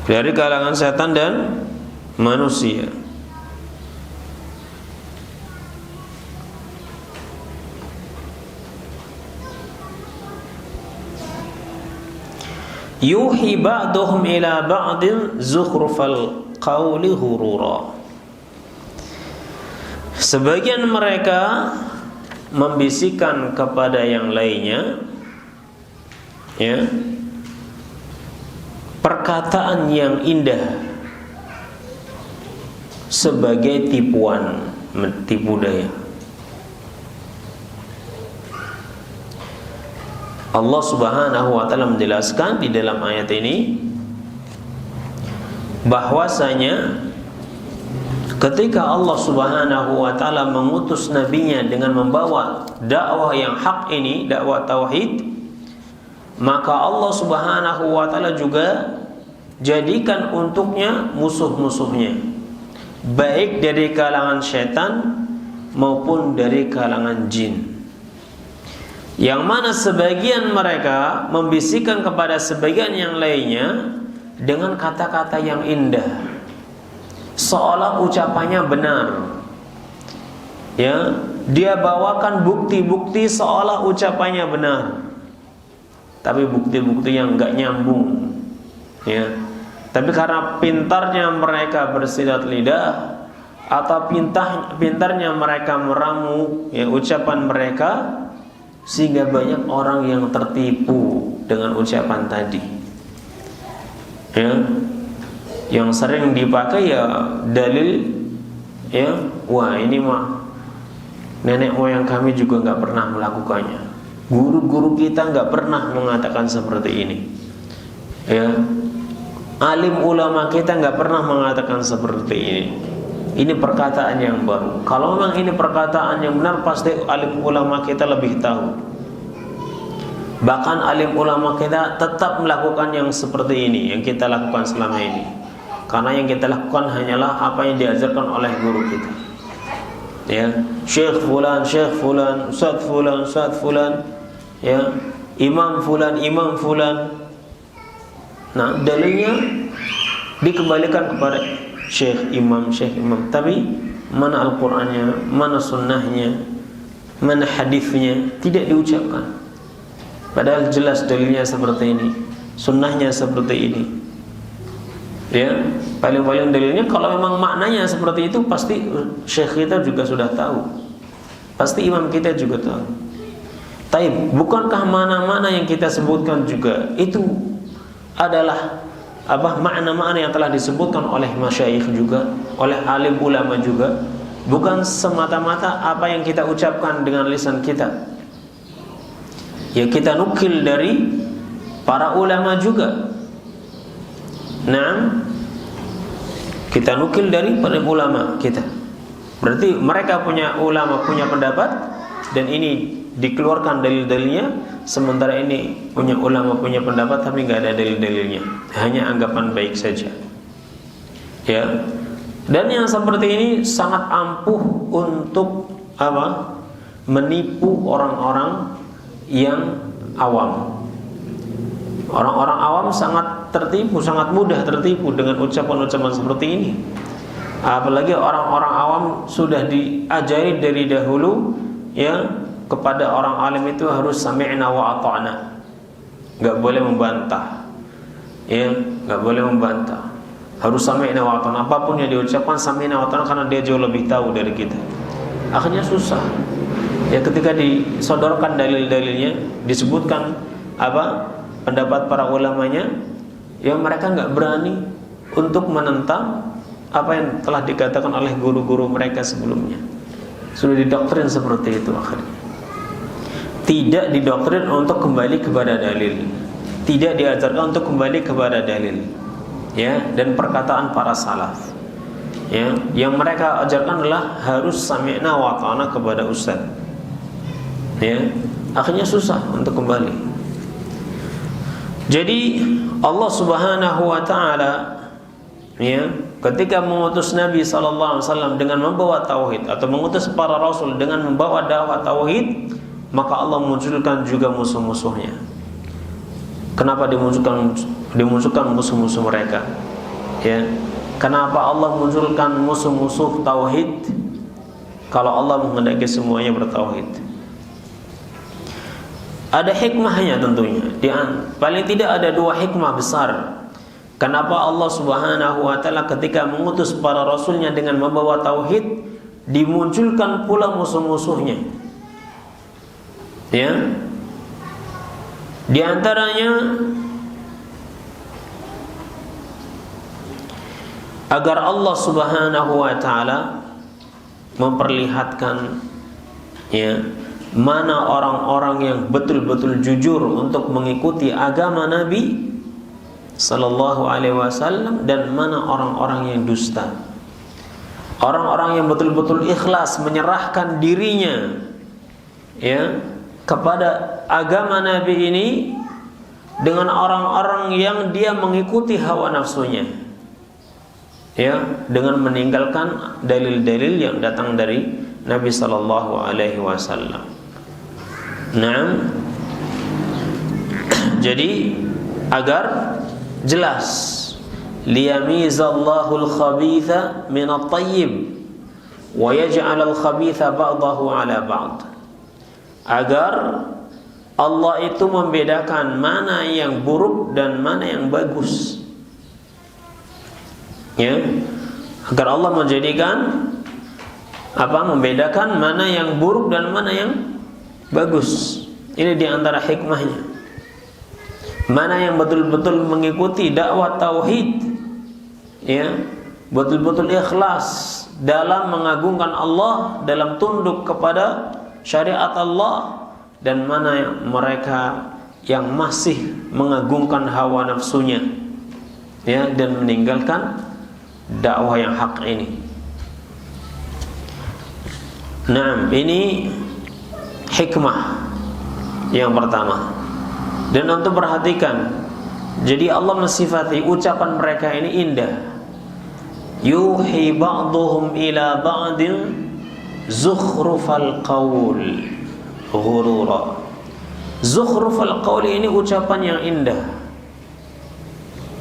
A: dari kalangan setan dan manusia. Yuhi ba'duhum ila ba'din zukhrufal qawli ghurura. Sebagian mereka membisikkan kepada yang lainnya, ya, perkataan yang indah sebagai tipuan, tipu daya. Allah Subhanahu wa Ta'ala menjelaskan di dalam ayat ini bahwasanya ketika Allah Subhanahu wa Ta'ala mengutus nabinya dengan membawa dakwah yang hak ini, dakwah tauhid, maka Allah Subhanahu wa Ta'ala juga jadikan untuknya musuh-musuhnya, baik dari kalangan setan maupun dari kalangan jin. Yang mana sebagian mereka membisikkan kepada sebagian yang lainnya dengan kata-kata yang indah, seolah ucapannya benar, ya, dia bawakan bukti-bukti seolah ucapannya benar, tapi bukti-bukti yang enggak nyambung, ya. Tapi karena pintarnya mereka bersilat lidah atau pintarnya mereka meramu, ya, ucapan mereka, sehingga banyak orang yang tertipu dengan ucapan tadi, ya. Yang sering dipakai ya dalil, ya, wah ini mah nenek moyang kami juga nggak pernah melakukannya, guru-guru kita nggak pernah mengatakan seperti ini, ya, alim ulama kita nggak pernah mengatakan seperti ini. Ini perkataan yang baru. Kalau memang ini perkataan yang benar, pasti alim ulama kita lebih tahu. Bahkan alim ulama kita tetap melakukan yang seperti ini, yang kita lakukan selama ini. Karena yang kita lakukan hanyalah apa yang diajarkan oleh guru kita, ya, Syekh fulan, Ustaz fulan, ya, Imam fulan. Nah, dalilnya dikembalikan kepada Syekh Imam. Tapi mana Al-Qur'annya, mana sunnahnya, mana hadisnya, tidak diucapkan. Padahal jelas dalilnya seperti ini, sunnahnya seperti ini, ya. Paling-paling dalilnya, kalau memang maknanya seperti itu, pasti Syekh kita juga sudah tahu, pasti imam kita juga tahu. Tapi bukankah mana-mana yang kita sebutkan juga itu adalah makna-makna yang telah disebutkan oleh masyayikh juga, oleh alim ulama juga, bukan semata-mata apa yang kita ucapkan dengan lisan kita, ya, kita nukil dari para ulama juga. Nah, kita nukil dari ulama kita. Berarti mereka punya ulama punya pendapat dan ini dikeluarkan dalil-dalilnya, sementara ini punya ulama punya pendapat tapi nggak ada dalil-dalilnya, hanya anggapan baik saja. Ya. Dan yang seperti ini sangat ampuh untuk apa? Menipu orang-orang yang awam. Orang-orang awam sangat tertipu, sangat mudah tertipu dengan ucapan-ucapan seperti ini. Apalagi orang-orang awam sudah diajari dari dahulu, ya, kepada orang alim itu harus sami'na wa ata'na. Enggak boleh membantah. Ya, enggak boleh membantah. Harus sami'na wa ata'na. Apapun yang diucapkan sami'na wa ata'na, karena dia jauh lebih tahu dari kita. Akhirnya susah. Ya, ketika disodorkan dalil-dalilnya, disebutkan apa? Pendapat para ulamanya, ya mereka enggak berani untuk menentang apa yang telah dikatakan oleh guru-guru mereka sebelumnya. Sudah didoktrin seperti itu akhirnya. Tidak didoktrin untuk kembali kepada dalil. Tidak diajarkan untuk kembali kepada dalil. Ya, dan perkataan para salaf. Ya, yang mereka ajarkan adalah harus sami'na wa ta'ana kepada ustaz. Ya, akhirnya susah untuk kembali. Jadi Allah Subhanahu wa taala, ya, ketika mengutus Nabi SAW dengan membawa tauhid, atau mengutus para rasul dengan membawa dakwah tauhid, maka Allah munculkan juga musuh-musuhnya. Kenapa dimunculkan musuh-musuh mereka? Ya, kenapa Allah munculkan musuh-musuh tauhid kalau Allah menghendaki semuanya bertauhid? Ada hikmahnya tentunya. Paling tidak ada dua hikmah besar. Kenapa Allah Subhanahu wa taala ketika mengutus para rasulnya dengan membawa tauhid, dimunculkan pula musuh-musuhnya? Ya. Di antaranya agar Allah Subhanahu wa taala memperlihatkan, ya, mana orang-orang yang betul-betul jujur untuk mengikuti agama Nabi Sallallahu Alaihi Wasallam dan mana orang-orang yang dusta. Orang-orang yang betul-betul ikhlas menyerahkan dirinya, ya, kepada agama Nabi ini, dengan orang-orang yang dia mengikuti hawa nafsunya, ya, dengan meninggalkan dalil-dalil yang datang dari Nabi Sallallahu Alaihi Wasallam. Nah, jadi agar jelas, liyamizallahu al-khabitha min at-tayyib wa yaj'al al-khabitha ba'dahu 'ala ba'd. Agar Allah itu membedakan mana yang buruk dan mana yang bagus. Ya, agar Allah menjadikan membedakan mana yang buruk dan mana yang bagus. Ini diantara hikmahnya. Mana yang betul-betul mengikuti dakwah tauhid, ya, betul-betul ikhlas dalam mengagungkan Allah, dalam tunduk kepada syariat Allah, dan mana yang mereka yang masih mengagungkan hawa nafsunya, ya, dan meninggalkan dakwah yang hak ini. Nah, ini hikmah yang pertama. Dan untuk perhatikan, jadi Allah mensifati ucapan mereka ini indah. Yuhi ba'duhum ila ba'din zukhrufal qaul ghurura. Zukhrufal qaul ini ucapan yang indah.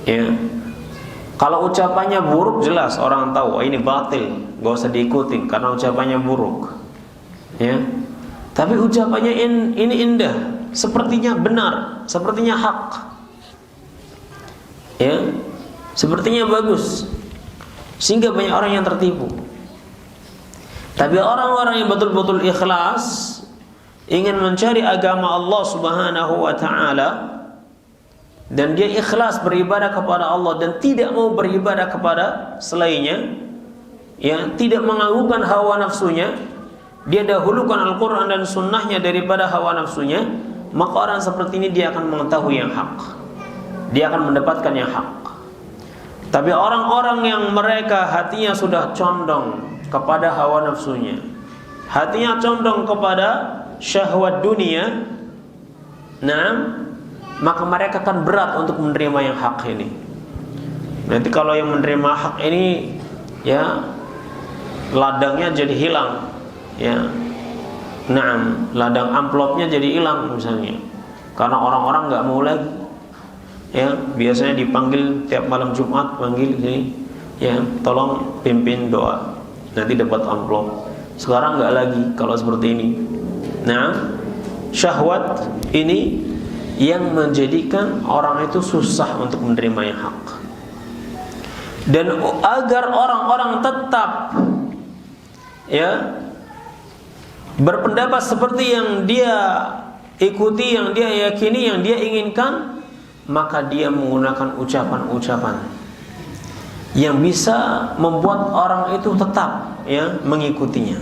A: Ya. Kalau ucapannya buruk, jelas orang tahu ini batil, gak usah diikuti karena ucapannya buruk. Ya. Tapi ucapannya ini indah, sepertinya benar, sepertinya hak, ya, sepertinya bagus, sehingga banyak orang yang tertipu. Tapi orang-orang yang betul-betul ikhlas ingin mencari agama Allah Subhanahu wa taala, dan dia ikhlas beribadah kepada Allah dan tidak mau beribadah kepada selainnya, ya, tidak mengagungkan hawa nafsunya, dia dahulukan Al-Quran dan sunnahnya daripada hawa nafsunya, maka orang seperti ini dia akan mengetahui yang hak, dia akan mendapatkan yang hak. Tapi orang-orang yang mereka hatinya sudah condong kepada hawa nafsunya, hatinya condong kepada syahwat dunia, maka mereka akan berat untuk menerima yang hak ini. Nanti kalau yang menerima hak ini, ya, ladangnya jadi hilang, ya. Ladang amplopnya jadi hilang misalnya, karena orang-orang nggak mau lagi. Ya, biasanya dipanggil tiap malam Jumat, panggil ini, ya, tolong pimpin doa, nanti dapat amplop. Sekarang nggak lagi kalau seperti ini. Syahwat ini yang menjadikan orang itu susah untuk menerima yang hak. Dan agar orang-orang tetap, ya, berpendapat seperti yang dia ikuti, yang dia yakini, yang dia inginkan, maka dia menggunakan ucapan-ucapan yang bisa membuat orang itu tetap, ya, mengikutinya.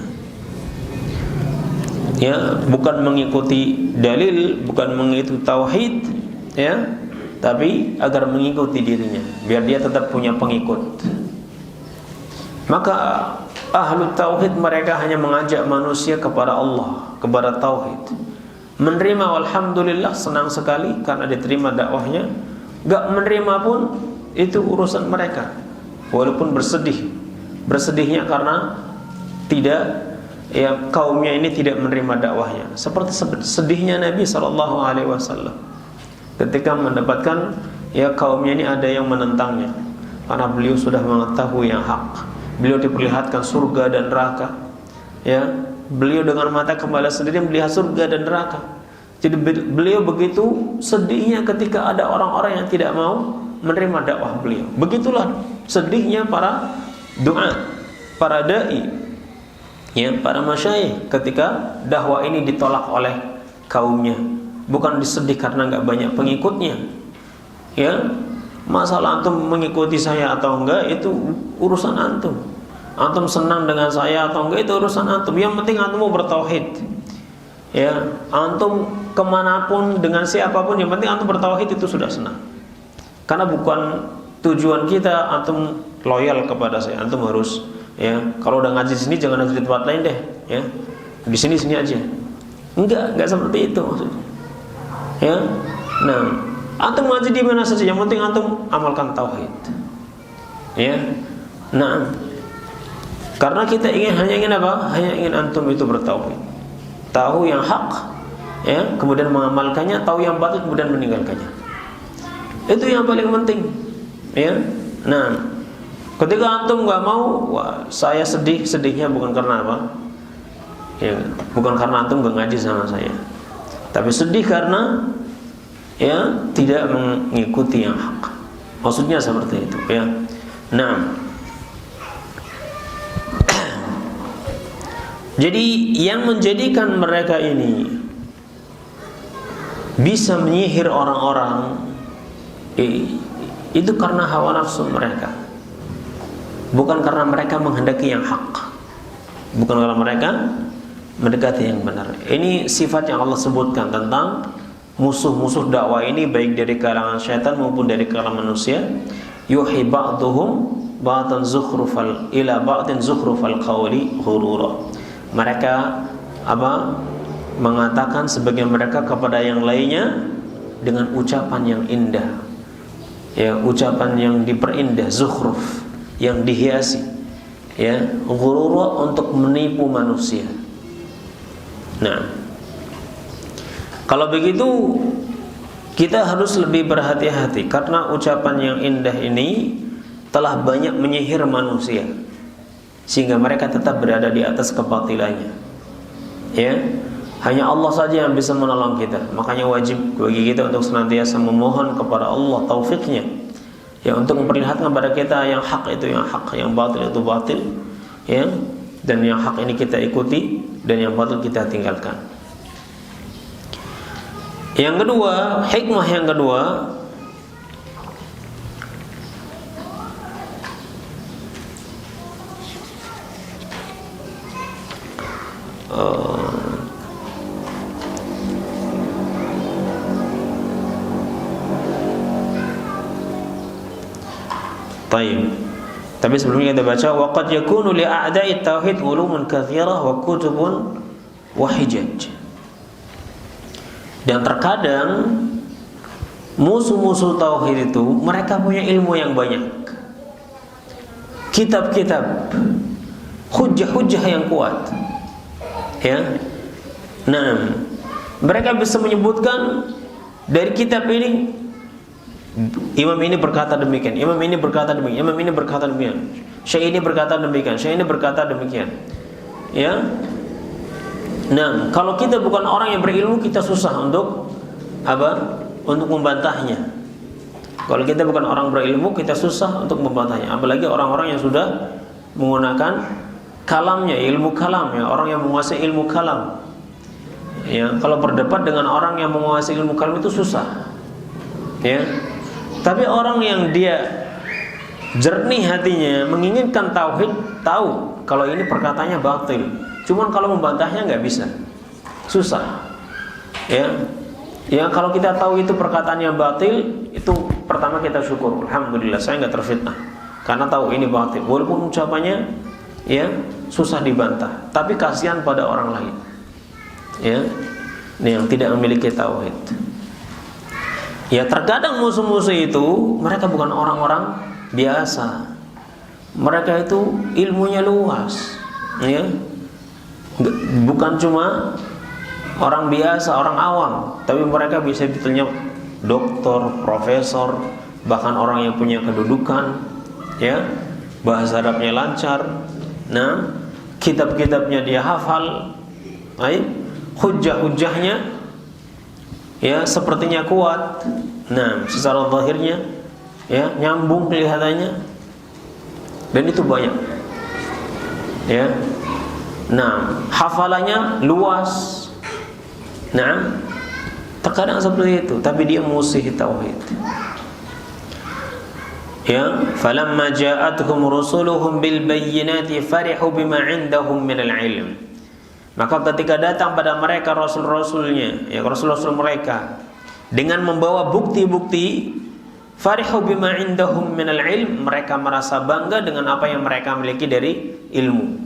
A: Ya, bukan mengikuti dalil, bukan mengikuti tauhid, ya, tapi agar mengikuti dirinya, biar dia tetap punya pengikut. Maka ahlu tauhid mereka hanya mengajak manusia kepada Allah, kepada tauhid. Menerima, alhamdulillah, senang sekali karena diterima dakwahnya. Gak menerima pun itu urusan mereka, walaupun bersedih. Bersedihnya karena tidak, ya, kaumnya ini tidak menerima dakwahnya. Seperti sedihnya Nabi SAW ketika mendapatkan, ya, kaumnya ini ada yang menentangnya, karena beliau sudah mengetahui yang hak. Beliau diperlihatkan surga dan neraka, ya. Beliau dengan mata kepala sendiri melihat surga dan neraka. Jadi beliau begitu sedihnya ketika ada orang-orang yang tidak mau menerima dakwah beliau. Begitulah sedihnya para du'a, para dai, ya, para masyayikh ketika dakwah ini ditolak oleh kaumnya. Bukan disedih karena nggak banyak pengikutnya, ya. Masalah antum mengikuti saya atau enggak itu urusan antum. Antum senang dengan saya atau enggak itu urusan antum. Yang penting antum mau bertauhid, ya. Antum kemanapun dengan siapapun, yang penting antum bertauhid, itu sudah senang. Karena bukan tujuan kita antum loyal kepada saya. Antum harus, ya, kalau udah ngaji sini jangan ngaji di tempat lain deh, ya. Di sini aja. Enggak seperti itu maksudnya. Ya. Antum ngaji di mana saja, yang penting antum amalkan tauhid. Ya. Karena kita hanya ingin apa? Hanya ingin antum itu bertauhid, tahu yang hak, ya, kemudian mengamalkannya, tahu yang batil kemudian meninggalkannya. Itu yang paling penting, ya. Ketika antum nggak mau, wah, saya sedihnya bukan karena apa? Ya, bukan karena antum nggak ngaji sama saya, tapi sedih karena, ya, tidak mengikuti yang hak. Maksudnya seperti itu, ya. Jadi yang menjadikan mereka ini bisa menyihir orang-orang itu karena hawa nafsu mereka, bukan karena mereka menghendaki yang hak, bukan karena mereka mendekati yang benar. Ini sifat yang Allah sebutkan tentang musuh-musuh dakwah ini, baik dari kalangan syaitan maupun dari kalangan manusia. Yuhi ba'duhum ba'dan zukhrufal ila ba'din zukhrufal qawli ghurura. Mereka mengatakan sebagian mereka kepada yang lainnya dengan ucapan yang indah, ya, ucapan yang diperindah, zukhruf, yang dihiasi, ya, ghurura, untuk menipu manusia. Kalau begitu kita harus lebih berhati-hati, karena ucapan yang indah ini telah banyak menyihir manusia sehingga mereka tetap berada di atas kebatilannya. Ya, hanya Allah saja yang bisa menolong kita. Makanya wajib bagi kita untuk senantiasa memohon kepada Allah taufiknya, ya, untuk memperlihatkan kepada kita yang hak itu yang hak, yang batil itu batil, ya, dan yang hak ini kita ikuti dan yang batil kita tinggalkan. Yang kedua, hikmah yang kedua, Taib. Tapi sebelumnya kita baca wa qad yakunu li a'da'i tauhid ulumun katsirah wa kutubun wa hijaj. Dan terkadang musuh-musuh tauhid itu mereka punya ilmu yang banyak. Kitab-kitab, hujjah-hujjah yang kuat. Ya. Nah, mereka bisa menyebutkan dari kitab ini, imam ini berkata demikian, imam ini berkata demikian, imam ini berkata demikian, syekh ini berkata demikian, syekh ini berkata demikian. Ya. Nah, kalau kita bukan orang yang berilmu, kita susah untuk apa? Untuk membantahnya. Kalau kita bukan orang berilmu, kita susah untuk membantahnya. Apalagi orang-orang yang sudah menggunakan kalamnya, ilmu kalam, ya, orang yang menguasai ilmu kalam. Ya, kalau berdebat dengan orang yang menguasai ilmu kalam itu susah. Ya. Tapi orang yang dia jernih hatinya, menginginkan tauhid, tahu kalau ini perkataannya batil. Cuman kalau membantahnya nggak bisa, susah. Ya, ya kalau kita tahu itu perkataannya batil, itu pertama kita syukur, alhamdulillah saya nggak terfitnah, karena tahu ini batil. Walaupun ucapannya, ya susah dibantah, tapi kasihan pada orang lain. Ya, yang tidak memiliki tauhid. Ya terkadang musuh-musuh itu mereka bukan orang-orang biasa. Mereka itu ilmunya luas, ya. Bukan cuma orang biasa, orang awam, tapi mereka bisa ditanya doktor, profesor, bahkan orang yang punya kedudukan, ya. Bahasa Arabnya lancar. Nah, kitab-kitabnya dia hafal. Hujjah-hujjahnya ya sepertinya kuat. Nah, secara zahirnya ya nyambung kelihatannya. Dan itu banyak. Ya. Nah, hafalannya luas. Nah, terkadang seperti itu, tapi dia musuh tauhid. Ya, falamma ja'atuhum rusuluhum bil bayyinati farihu bima 'indahum minal 'ilm. Maka ketika datang pada mereka rasul-rasulnya, ya rasul-rasul mereka dengan membawa bukti-bukti, farihu bima indahum minal ilm, mereka merasa bangga dengan apa yang mereka miliki dari ilmu.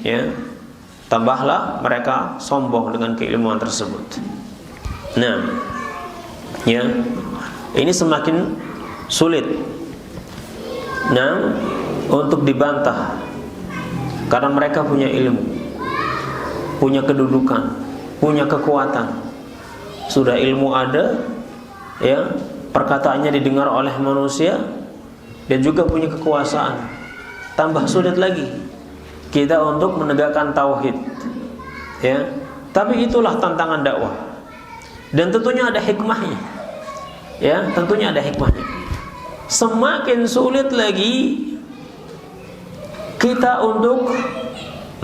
A: Ya. Tambahlah mereka sombong dengan keilmuan tersebut. Nah, ya. Ini semakin sulit. Nah, untuk dibantah karena mereka punya ilmu, punya kedudukan, punya kekuatan. Sudah ilmu ada, ya, perkataannya didengar oleh manusia, dan juga punya kekuasaan. Tambah sulit lagi kita untuk menegakkan tauhid. Ya. Tapi itulah tantangan dakwah. Dan tentunya ada hikmahnya. Ya, tentunya ada hikmahnya. Semakin sulit lagi kita untuk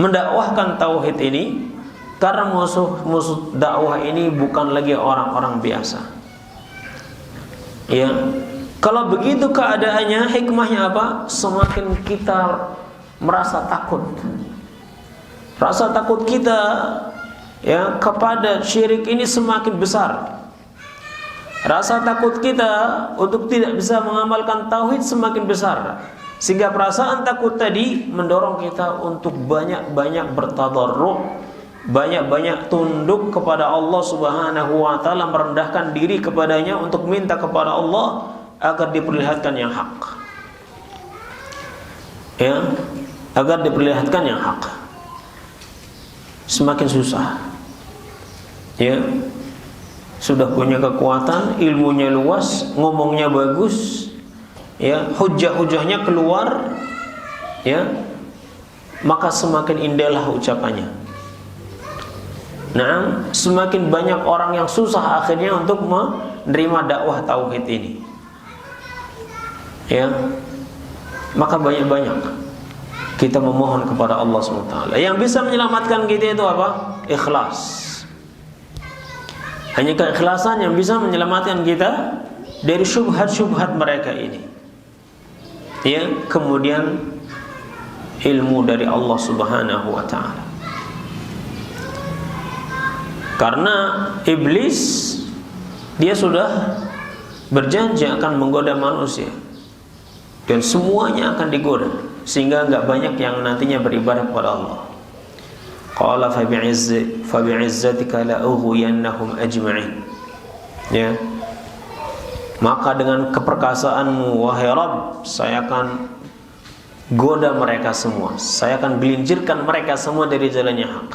A: mendakwahkan tauhid ini, karena musuh dakwah ini bukan lagi orang-orang biasa. Ya. Kalau begitu keadaannya, hikmahnya apa? Semakin kita merasa takut. Rasa takut kita ya kepada syirik ini semakin besar. Rasa takut kita untuk tidak bisa mengamalkan tauhid semakin besar. Sehingga perasaan takut tadi mendorong kita untuk banyak-banyak bertadarruk, banyak-banyak tunduk kepada Allah Subhanahu wa taala, merendahkan diri kepadanya untuk minta kepada Allah agar diperlihatkan yang hak. Ya, agar diperlihatkan yang hak. Semakin susah. Ya. Sudah punya kekuatan, ilmunya luas, ngomongnya bagus, ya, hujjah-hujjahnya keluar, ya, maka semakin indahlah ucapannya. Nah, semakin banyak orang yang susah akhirnya untuk menerima dakwah tauhid ini. Ya, maka banyak-banyak kita memohon kepada Allah SWT. Yang bisa menyelamatkan kita itu apa? Ikhlas. Hanya keikhlasan yang bisa menyelamatkan kita dari syubhat-syubhat mereka ini. Ya, kemudian ilmu dari Allah Subhanahu wa taala. Karena iblis dia sudah berjanji akan menggoda manusia dan semuanya akan digoda sehingga enggak banyak yang nantinya beribadah kepada Allah. Qala fa bi'izzatika la ughwiyannahum ajma'in. Ya. Maka dengan keperkasaanmu wahai Rabb, saya akan goda mereka semua. Saya akan gelincirkan mereka semua dari jalannya hak.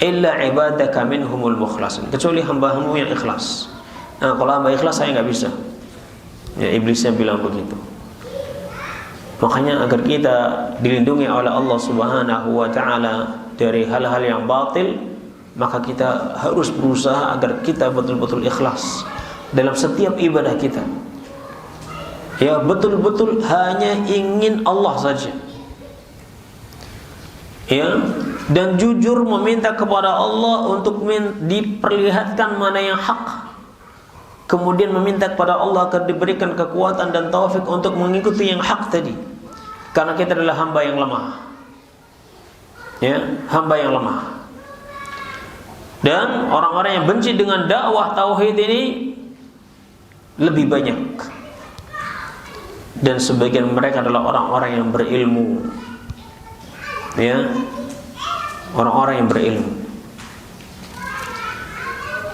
A: Illa ibadaka minhumul mukhlasin. Kecuali hamba-Mu yang ikhlas. Nah, kalau hamba ikhlas saya enggak bisa. Ya, iblisnya bilang begitu. Makanya agar kita dilindungi oleh Allah Subhanahu wa taala dari hal-hal yang batil, maka kita harus berusaha agar kita betul-betul ikhlas dalam setiap ibadah kita. Ya, betul-betul hanya ingin Allah saja. Ya, dan jujur meminta kepada Allah untuk diperlihatkan mana yang hak. Kemudian meminta kepada Allah agar diberikan kekuatan dan taufik untuk mengikuti yang hak tadi. Karena kita adalah hamba yang lemah. Ya, hamba yang lemah. Dan orang-orang yang benci dengan dakwah tauhid ini lebih banyak. Dan sebagian mereka adalah orang-orang yang berilmu. Ya, orang-orang yang berilmu.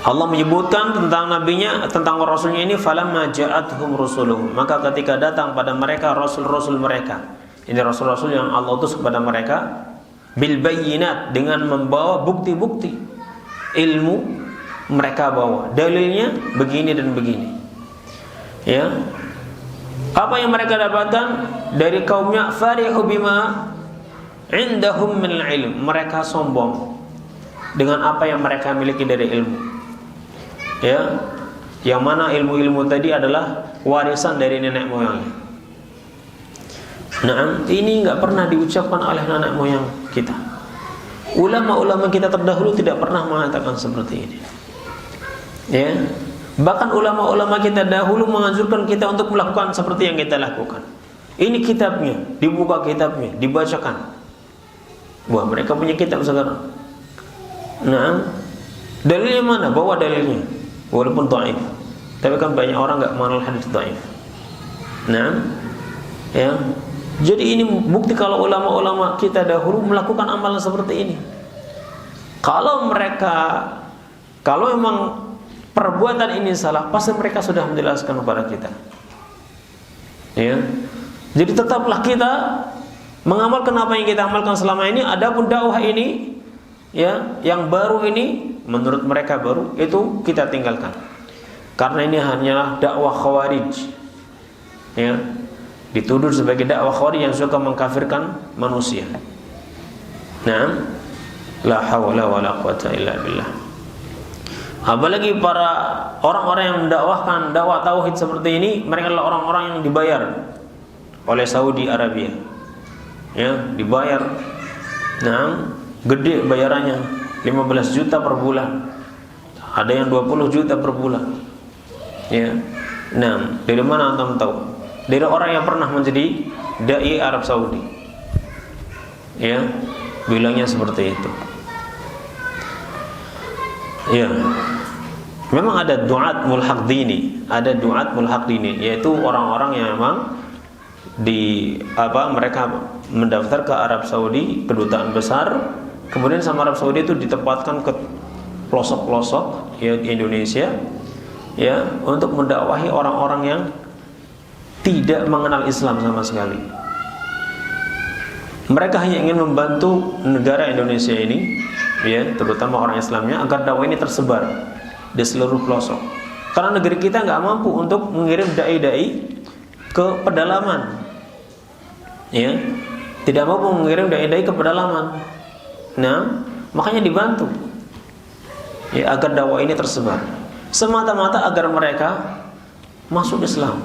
A: Allah menyebutkan tentang nabinya, tentang rasulnya ini, falamma ja'atuhum rusuluhum, maka ketika datang pada mereka rasul-rasul mereka, ini rasul-rasul yang Allah utus kepada mereka, bil bayyinat, dengan membawa bukti-bukti ilmu, mereka bawa dalilnya begini dan begini. Ya, apa yang mereka dapatkan dari kaumnya? Farihu bima indahum min ilm, mereka sombong dengan apa yang mereka miliki dari ilmu. Ya, yang mana ilmu-ilmu tadi adalah warisan dari nenek moyangnya. Nah, ini enggak pernah diucapkan oleh nenek moyang kita. Ulama-ulama kita terdahulu tidak pernah mengatakan seperti ini. Ya, bahkan ulama-ulama kita dahulu menganjurkan kita untuk melakukan seperti yang kita lakukan. Ini kitabnya, dibuka kitabnya, dibacakan. Wah, mereka punya kitab sekarang. Nah, dalilnya mana? Bawa dalilnya, walaupun dhaif. Tapi kan banyak orang enggak mengenal hadis dhaif. Nah, ya. Jadi ini bukti kalau ulama-ulama kita dahulu melakukan amalan seperti ini. Kalau memang perbuatan ini salah, pasti mereka sudah menjelaskan kepada kita. Ya. Jadi tetaplah kita mengamalkan apa yang kita amalkan selama ini. Adapun dakwah ini, ya, yang baru ini, menurut mereka baru, itu kita tinggalkan. Karena ini hanyalah dakwah khawarij. Ya. Dituduh sebagai dakwah khawarij yang suka mengkafirkan manusia. Nah, la haula wala quwata illa billah. Apalagi para orang-orang yang mendakwahkan dakwah tauhid seperti ini, mereka adalah orang-orang yang dibayar oleh Saudi Arabia. Ya, dibayar. Nah, gede bayarannya, 15 juta per bulan. Ada yang 20 juta per bulan. Ya. Nah, dari mana antum tahu? Dari orang yang pernah menjadi dai Arab Saudi. Ya, bilangnya seperti itu. Ya. Memang ada duat mulhaq dini, ada duat mulhaq dini, yaitu orang-orang yang memang mereka mendaftar ke Arab Saudi, kedutaan besar, kemudian sama Arab Saudi itu ditempatkan ke pelosok-pelosok ya Indonesia, ya, untuk mendakwahi orang-orang yang tidak mengenal Islam sama sekali. Mereka hanya ingin membantu negara Indonesia ini, ya, terutama orang Islamnya, agar dakwah ini tersebar di seluruh pelosok. Karena negeri kita nggak mampu untuk mengirim dai-dai ke pedalaman, ya, tidak mampu mengirim dai-dai ke pedalaman. Nah, makanya dibantu, ya, agar dakwah ini tersebar, semata-mata agar mereka masuk Islam.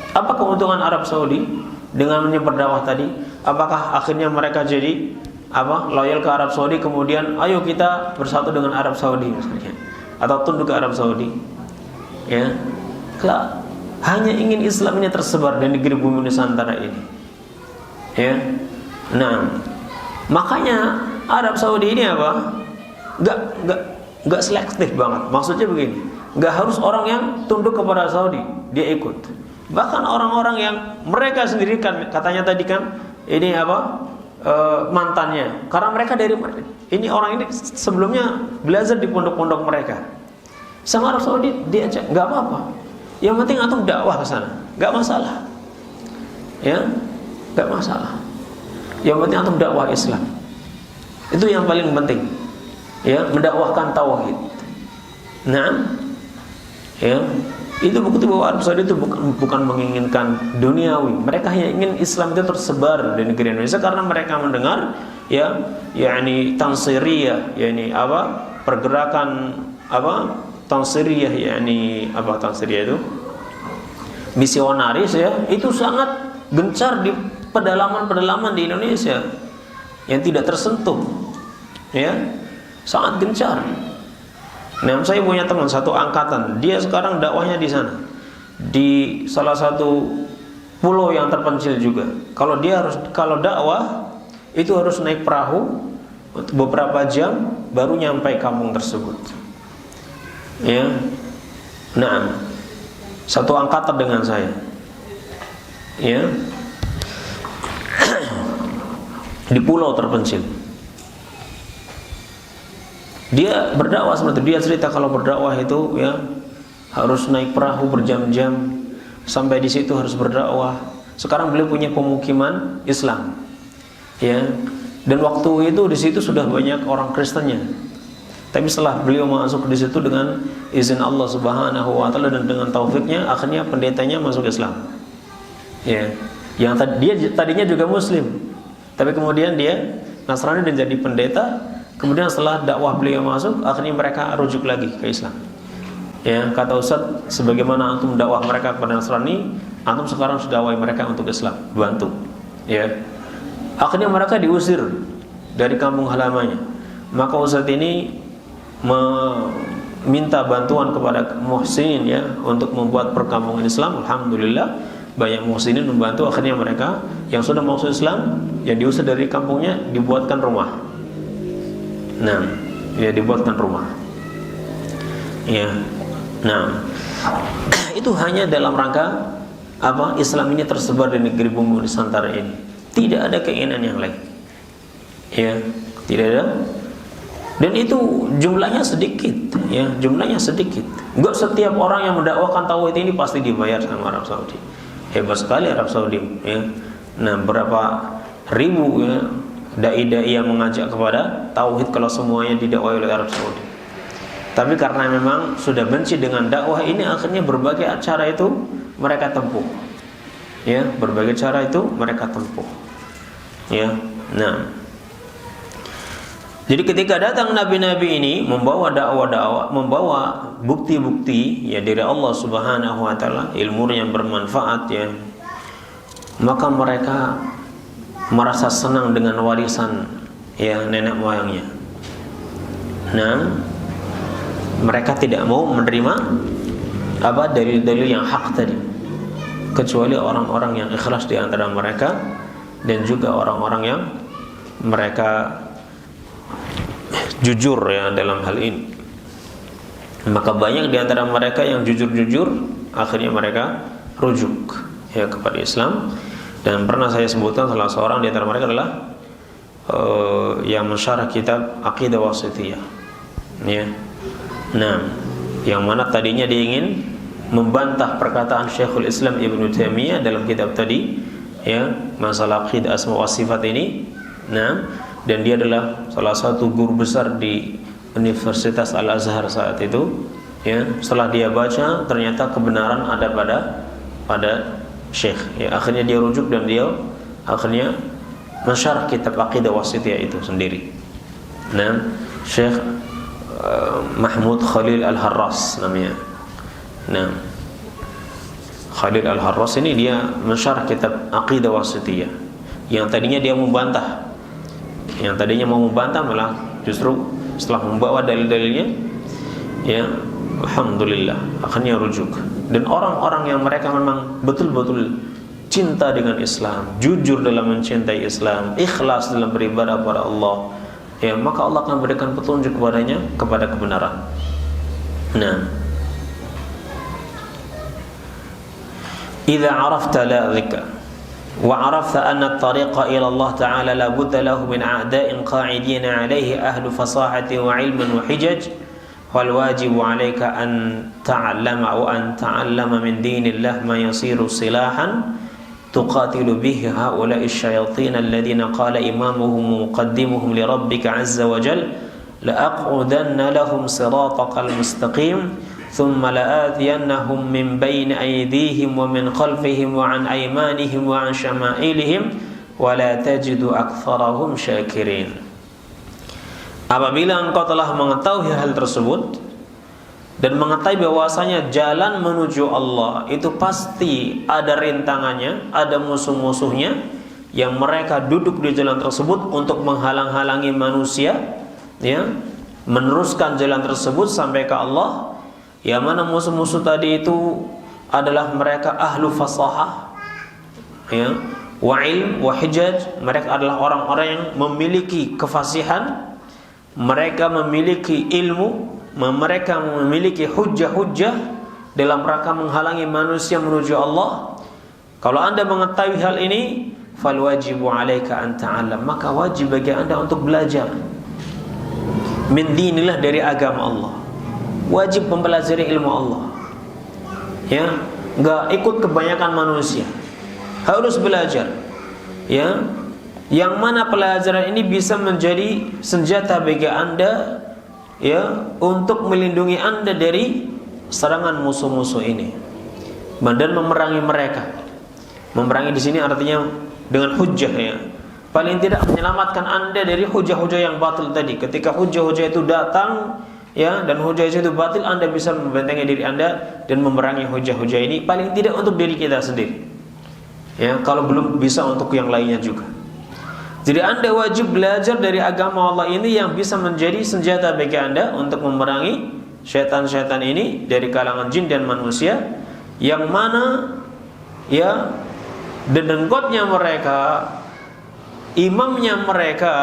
A: Apa keuntungan Arab Saudi dengan menyebar dakwah tadi? Apakah akhirnya mereka jadi loyal ke Arab Saudi, kemudian ayo kita bersatu dengan Arab Saudi misalnya, atau tunduk ke Arab Saudi? Ya, hanya ingin Islam ini tersebar di negeri bumi Nusantara ini. Ya, nah, makanya Arab Saudi ini Gak selektif banget. Maksudnya begini, gak harus orang yang tunduk kepada Saudi dia ikut. Bahkan orang-orang yang mereka sendiri kan katanya tadi kan ini mantannya, karena mereka dari ini orang ini sebelumnya belajar di pondok-pondok mereka. Sama Arab Saudi diajak, nggak apa-apa. Yang penting antum dakwah ke sana, nggak masalah. Ya, nggak masalah. Yang penting antum dakwah Islam. Itu yang paling penting. Ya, mendakwahkan tauhid. Nah, ya, itu bukti bahwa Arab Saudi itu bukan menginginkan duniawi. Mereka hanya ingin Islam itu tersebar di negeri Indonesia karena mereka mendengar yakni tansiriyah, yakni pergerakan tansiriyah, yakni tansiriyah itu misionaris ya, itu sangat gencar di pedalaman-pedalaman di Indonesia yang tidak tersentuh. Ya, sangat gencar. Nah, saya punya teman satu angkatan, dia sekarang dakwahnya di sana, di salah satu pulau yang terpencil juga. Kalau dakwah itu harus naik perahu beberapa jam baru nyampe kampung tersebut. Ya, nah, satu angkatan dengan saya. Ya, di pulau terpencil. Dia berdakwah seperti itu. Dia cerita kalau berdakwah itu ya harus naik perahu berjam-jam, sampai di situ harus berdakwah. Sekarang beliau punya pemukiman Islam, ya. Dan waktu itu di situ sudah banyak orang Kristennya. Tapi setelah beliau masuk di situ dengan izin Allah Subhanahu wa taala dan dengan taufiknya, akhirnya pendetanya masuk Islam. Ya. Yang dia tadinya juga Muslim, tapi kemudian dia Nasrani dan jadi pendeta. Kemudian setelah dakwah beliau masuk, akhirnya mereka rujuk lagi ke Islam. Ya, kata Ustaz, sebagaimana antum dakwah mereka kepada Nasrani, antum sekarang sudah dakwah mereka untuk Islam, bantu. Ya. Akhirnya mereka diusir dari kampung halamannya. Maka Ustaz ini meminta bantuan kepada muhsinin ya untuk membuat perkampungan Islam. Alhamdulillah banyak muhsinin membantu. Akhirnya mereka yang sudah masuk Islam, yang diusir dari kampungnya, dibuatkan rumah. Nah, ya dibuatkan rumah. Ya. Nah, itu hanya dalam rangka Islam ini tersebar di negeri bumi Nusantara ini. Tidak ada keinginan yang lain. Ya, tidak ada. Dan itu jumlahnya sedikit, ya, jumlahnya sedikit. Enggak setiap orang yang mendakwakan tauhid ini pasti dibayar sama Arab Saudi. Hebat sekali Arab Saudi, ya. Nah, berapa ribu ya dai-dai yang mengajak kepada tauhid kalau semuanya didakwai oleh Arab Saudi. Tapi karena memang sudah benci dengan dakwah ini, akhirnya berbagai cara itu mereka tempuh. Ya, berbagai cara itu mereka tempuh. Ya. Nah, jadi ketika datang nabi-nabi ini membawa dakwah-dakwah, membawa bukti-bukti ya dari Allah Subhanahu wa taala, ilmu yang bermanfaat ya, maka mereka merasa senang dengan warisan ya nenek moyangnya. Nah, mereka tidak mau menerima dalil-dalil yang hak tadi, kecuali orang-orang yang ikhlas di antara mereka dan juga orang-orang yang mereka jujur ya dalam hal ini. Maka banyak di antara mereka yang jujur-jujur, akhirnya mereka rujuk ya kepada Islam. Dan pernah saya sebutkan salah seorang di antara mereka adalah yang mensyarah kitab Aqidah Wasithiyah. Ya. Nah, yang mana tadinya dia ingin membantah perkataan Syekhul Islam Ibnu Taimiyah dalam kitab tadi, ya, masalah aqidah asma wa sifat ini. Nah, dan dia adalah salah satu guru besar di Universitas Al-Azhar saat itu. Ya, setelah dia baca ternyata kebenaran ada pada Syekh. Ya, akhirnya dia rujuk dan dia akhirnya mensyarah kitab Aqidah Wasithiyah itu sendiri. Nah, Syekh Mahmud Khalil Al-Harras namanya. Nah, Khalil Al-Harras ini dia mensyarah kitab Aqidah Wasithiyah yang tadinya dia membantah. Yang tadinya mau membantah malah justru setelah membawa dalil-dalilnya, ya, alhamdulillah akhirnya rujuk. Dan orang-orang yang mereka memang betul-betul cinta dengan Islam, jujur dalam mencintai Islam, ikhlas dalam beribadah kepada Allah, ya, maka Allah akan berikan petunjuk kepadanya kepada kebenaran. Nah, idza arafta ladzika wa arafta anna at-tariqa ila Allah ta'ala la budda lahu min a'da'in qa'idin 'alayhi ahlu fasahati wa 'ilmin wa hijaj wal wajibu 'alayka an ta'allama wa an ta'allama min dinillah ma yasiru silahan tuqatilu bihi ha'ula'i asyayatin alladhina qala imamuhum muqaddimuhum li rabbika 'azza wa jalla la'aqudanna lahum siratakal mustaqim thumma la'atiyannahum min bayni aydihim wa min khalfihim wa an aymanihim wa an syama'ilihim wa la tajidu aktsarahum syakirin. Apabila engkau telah mengetahui hal tersebut dan mengetahui bahwasanya jalan menuju Allah itu pasti ada rintangannya, ada musuh-musuhnya yang mereka duduk di jalan tersebut untuk menghalang-halangi manusia, ya, meneruskan jalan tersebut sampai ke Allah. Yang mana musuh-musuh tadi itu adalah mereka ahlu fasahah, ya, wa ilm wa hijaj. Mereka adalah orang-orang yang memiliki kefasihan, mereka memiliki ilmu, mereka memiliki hujjah-hujjah dalam rangka menghalangi manusia menuju Allah. Kalau Anda mengetahui hal ini, fal wajibu 'alaika an ta'allam, maka wajib bagi Anda untuk belajar min dinillah, dari agama Allah. Wajib mempelajari ilmu Allah, ya, enggak ikut kebanyakan manusia, harus belajar, ya, yang mana pelajaran ini bisa menjadi senjata bagi Anda, ya, untuk melindungi Anda dari serangan musuh-musuh ini dan memerangi mereka. Memerangi di sini artinya dengan hujjah, ya, paling tidak menyelamatkan Anda dari hujah-hujah yang batil tadi. Ketika hujah-hujah itu datang, ya, dan hujah itu batil, Anda bisa membentengi diri Anda dan memerangi hujah-hujah ini, paling tidak untuk diri kita sendiri, ya, kalau belum bisa untuk yang lainnya juga. Jadi Anda wajib belajar dari agama Allah ini yang bisa menjadi senjata bagi Anda untuk memerangi syaitan-syaitan ini dari kalangan jin dan manusia, yang mana, ya, dedengkotnya mereka, imamnya mereka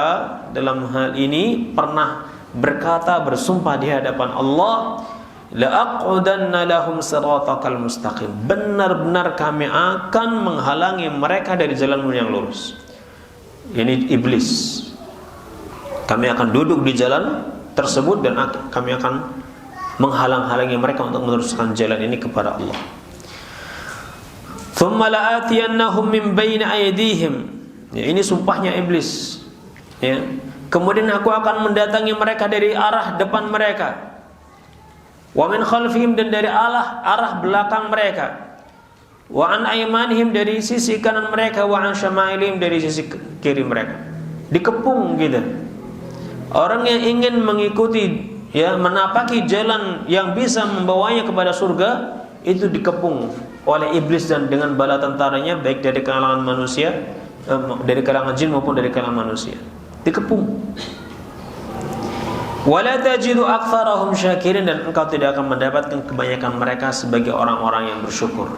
A: dalam hal ini pernah berkata, bersumpah di hadapan Allah, la'aqudanna lahum siratakal mustaqim, benar-benar kami akan menghalangi mereka dari jalanmu yang lurus. Ini iblis. Kami akan duduk di jalan tersebut dan kami akan menghalang-halangi mereka untuk meneruskan jalan ini kepada Allah. Thumma la'atiyannahum min bayni aydihim, ya, ini sumpahnya iblis, ya. Kemudian aku akan mendatangi mereka dari arah depan mereka, wa min khalfihim, dan dari arah belakang mereka, wa an aymanihim, dari sisi kanan mereka, wa an syama'ilihim, dari sisi kiri mereka. Dikepung gitu. Orang yang ingin mengikuti, ya, menapaki jalan yang bisa membawanya kepada surga, itu dikepung oleh iblis dan dengan bala tentaranya, baik dari kalangan manusia, dari kalangan jin maupun dari kalangan manusia. Dikepung. Wala tajidu aktsarahum syakirin, dan engkau tidak akan mendapatkan kebanyakan mereka sebagai orang-orang yang bersyukur.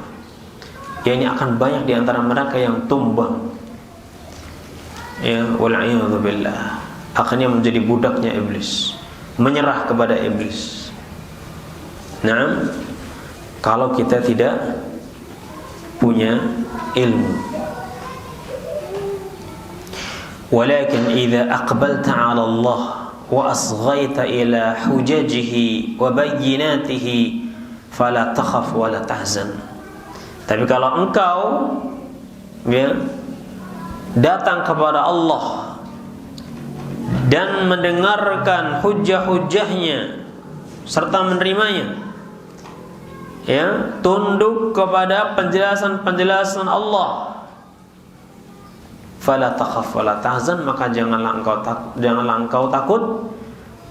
A: Ya, ini akan banyak di antara mereka yang tumbang, ya, wal'iyadzu billah, akhirnya menjadi budaknya iblis, menyerah kepada iblis. Nah, kalau kita tidak punya ilmu. Walakin idza aqbalta 'ala Allah wa asghaita ila hujajihi wa bayyinatihi fala takhaf wa la tahzan. Tapi kalau engkau, ya, datang kepada Allah dan mendengarkan hujah-hujahnya serta menerimanya, ya, tunduk kepada penjelasan-penjelasan Allah, fala takhaf wa la tahzan, maka janganlah engkau takut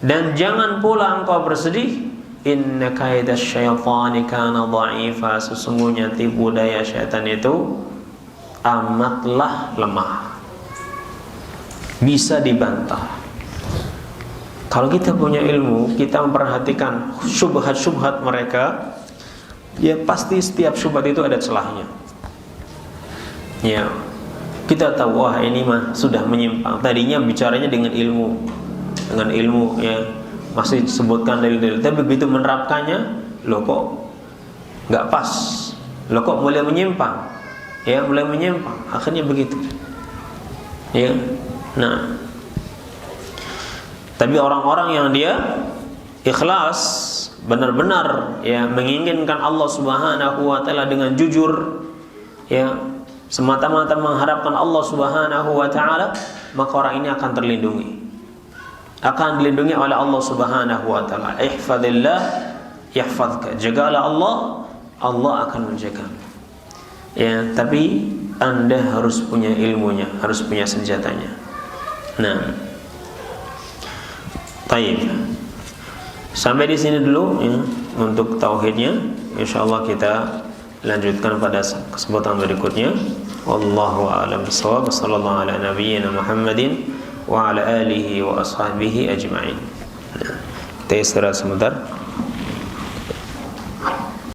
A: dan jangan pula engkau bersedih. Inna kaidash syaitani kana dha'ifa, sesungguhnya tipu daya syaitan itu amatlah lemah, bisa dibantah. Kalau kita punya ilmu, kita memperhatikan syubhat-syubhat mereka, ya pasti setiap syubhat itu ada celahnya. Ya, kita tahu, wah ini mah sudah menyimpang. Tadinya bicaranya dengan ilmu, ya, masih disebutkan dalil-dalil, tapi begitu menerapkannya, loh kok nggak pas, Lo kok mulai menyimpang? Ya, mulai menyimpang. Akhirnya begitu. Ya. Nah, tapi orang-orang yang dia ikhlas, benar-benar ya menginginkan Allah Subhanahu wa taala dengan jujur, ya, semata-mata mengharapkan Allah Subhanahu wa taala, maka orang ini akan terlindungi. Akan dilindungi oleh Allah Subhanahu wa taala. Ihfazillah yahfazka. Jagalah Allah, Allah akan menjagamu. Ya, tapi Anda harus punya ilmunya, harus punya senjatanya. Nah, baik. Sampai di sini dulu ya untuk tauhidnya. Insyaallah kita lanjutkan pada kesempatan berikutnya. Wallahu a'lam bishawab. Sallallahu ala nabiyyina Muhammadin wa ala alihi wa ashabihi ajma'in. Kita istirahat sebentar.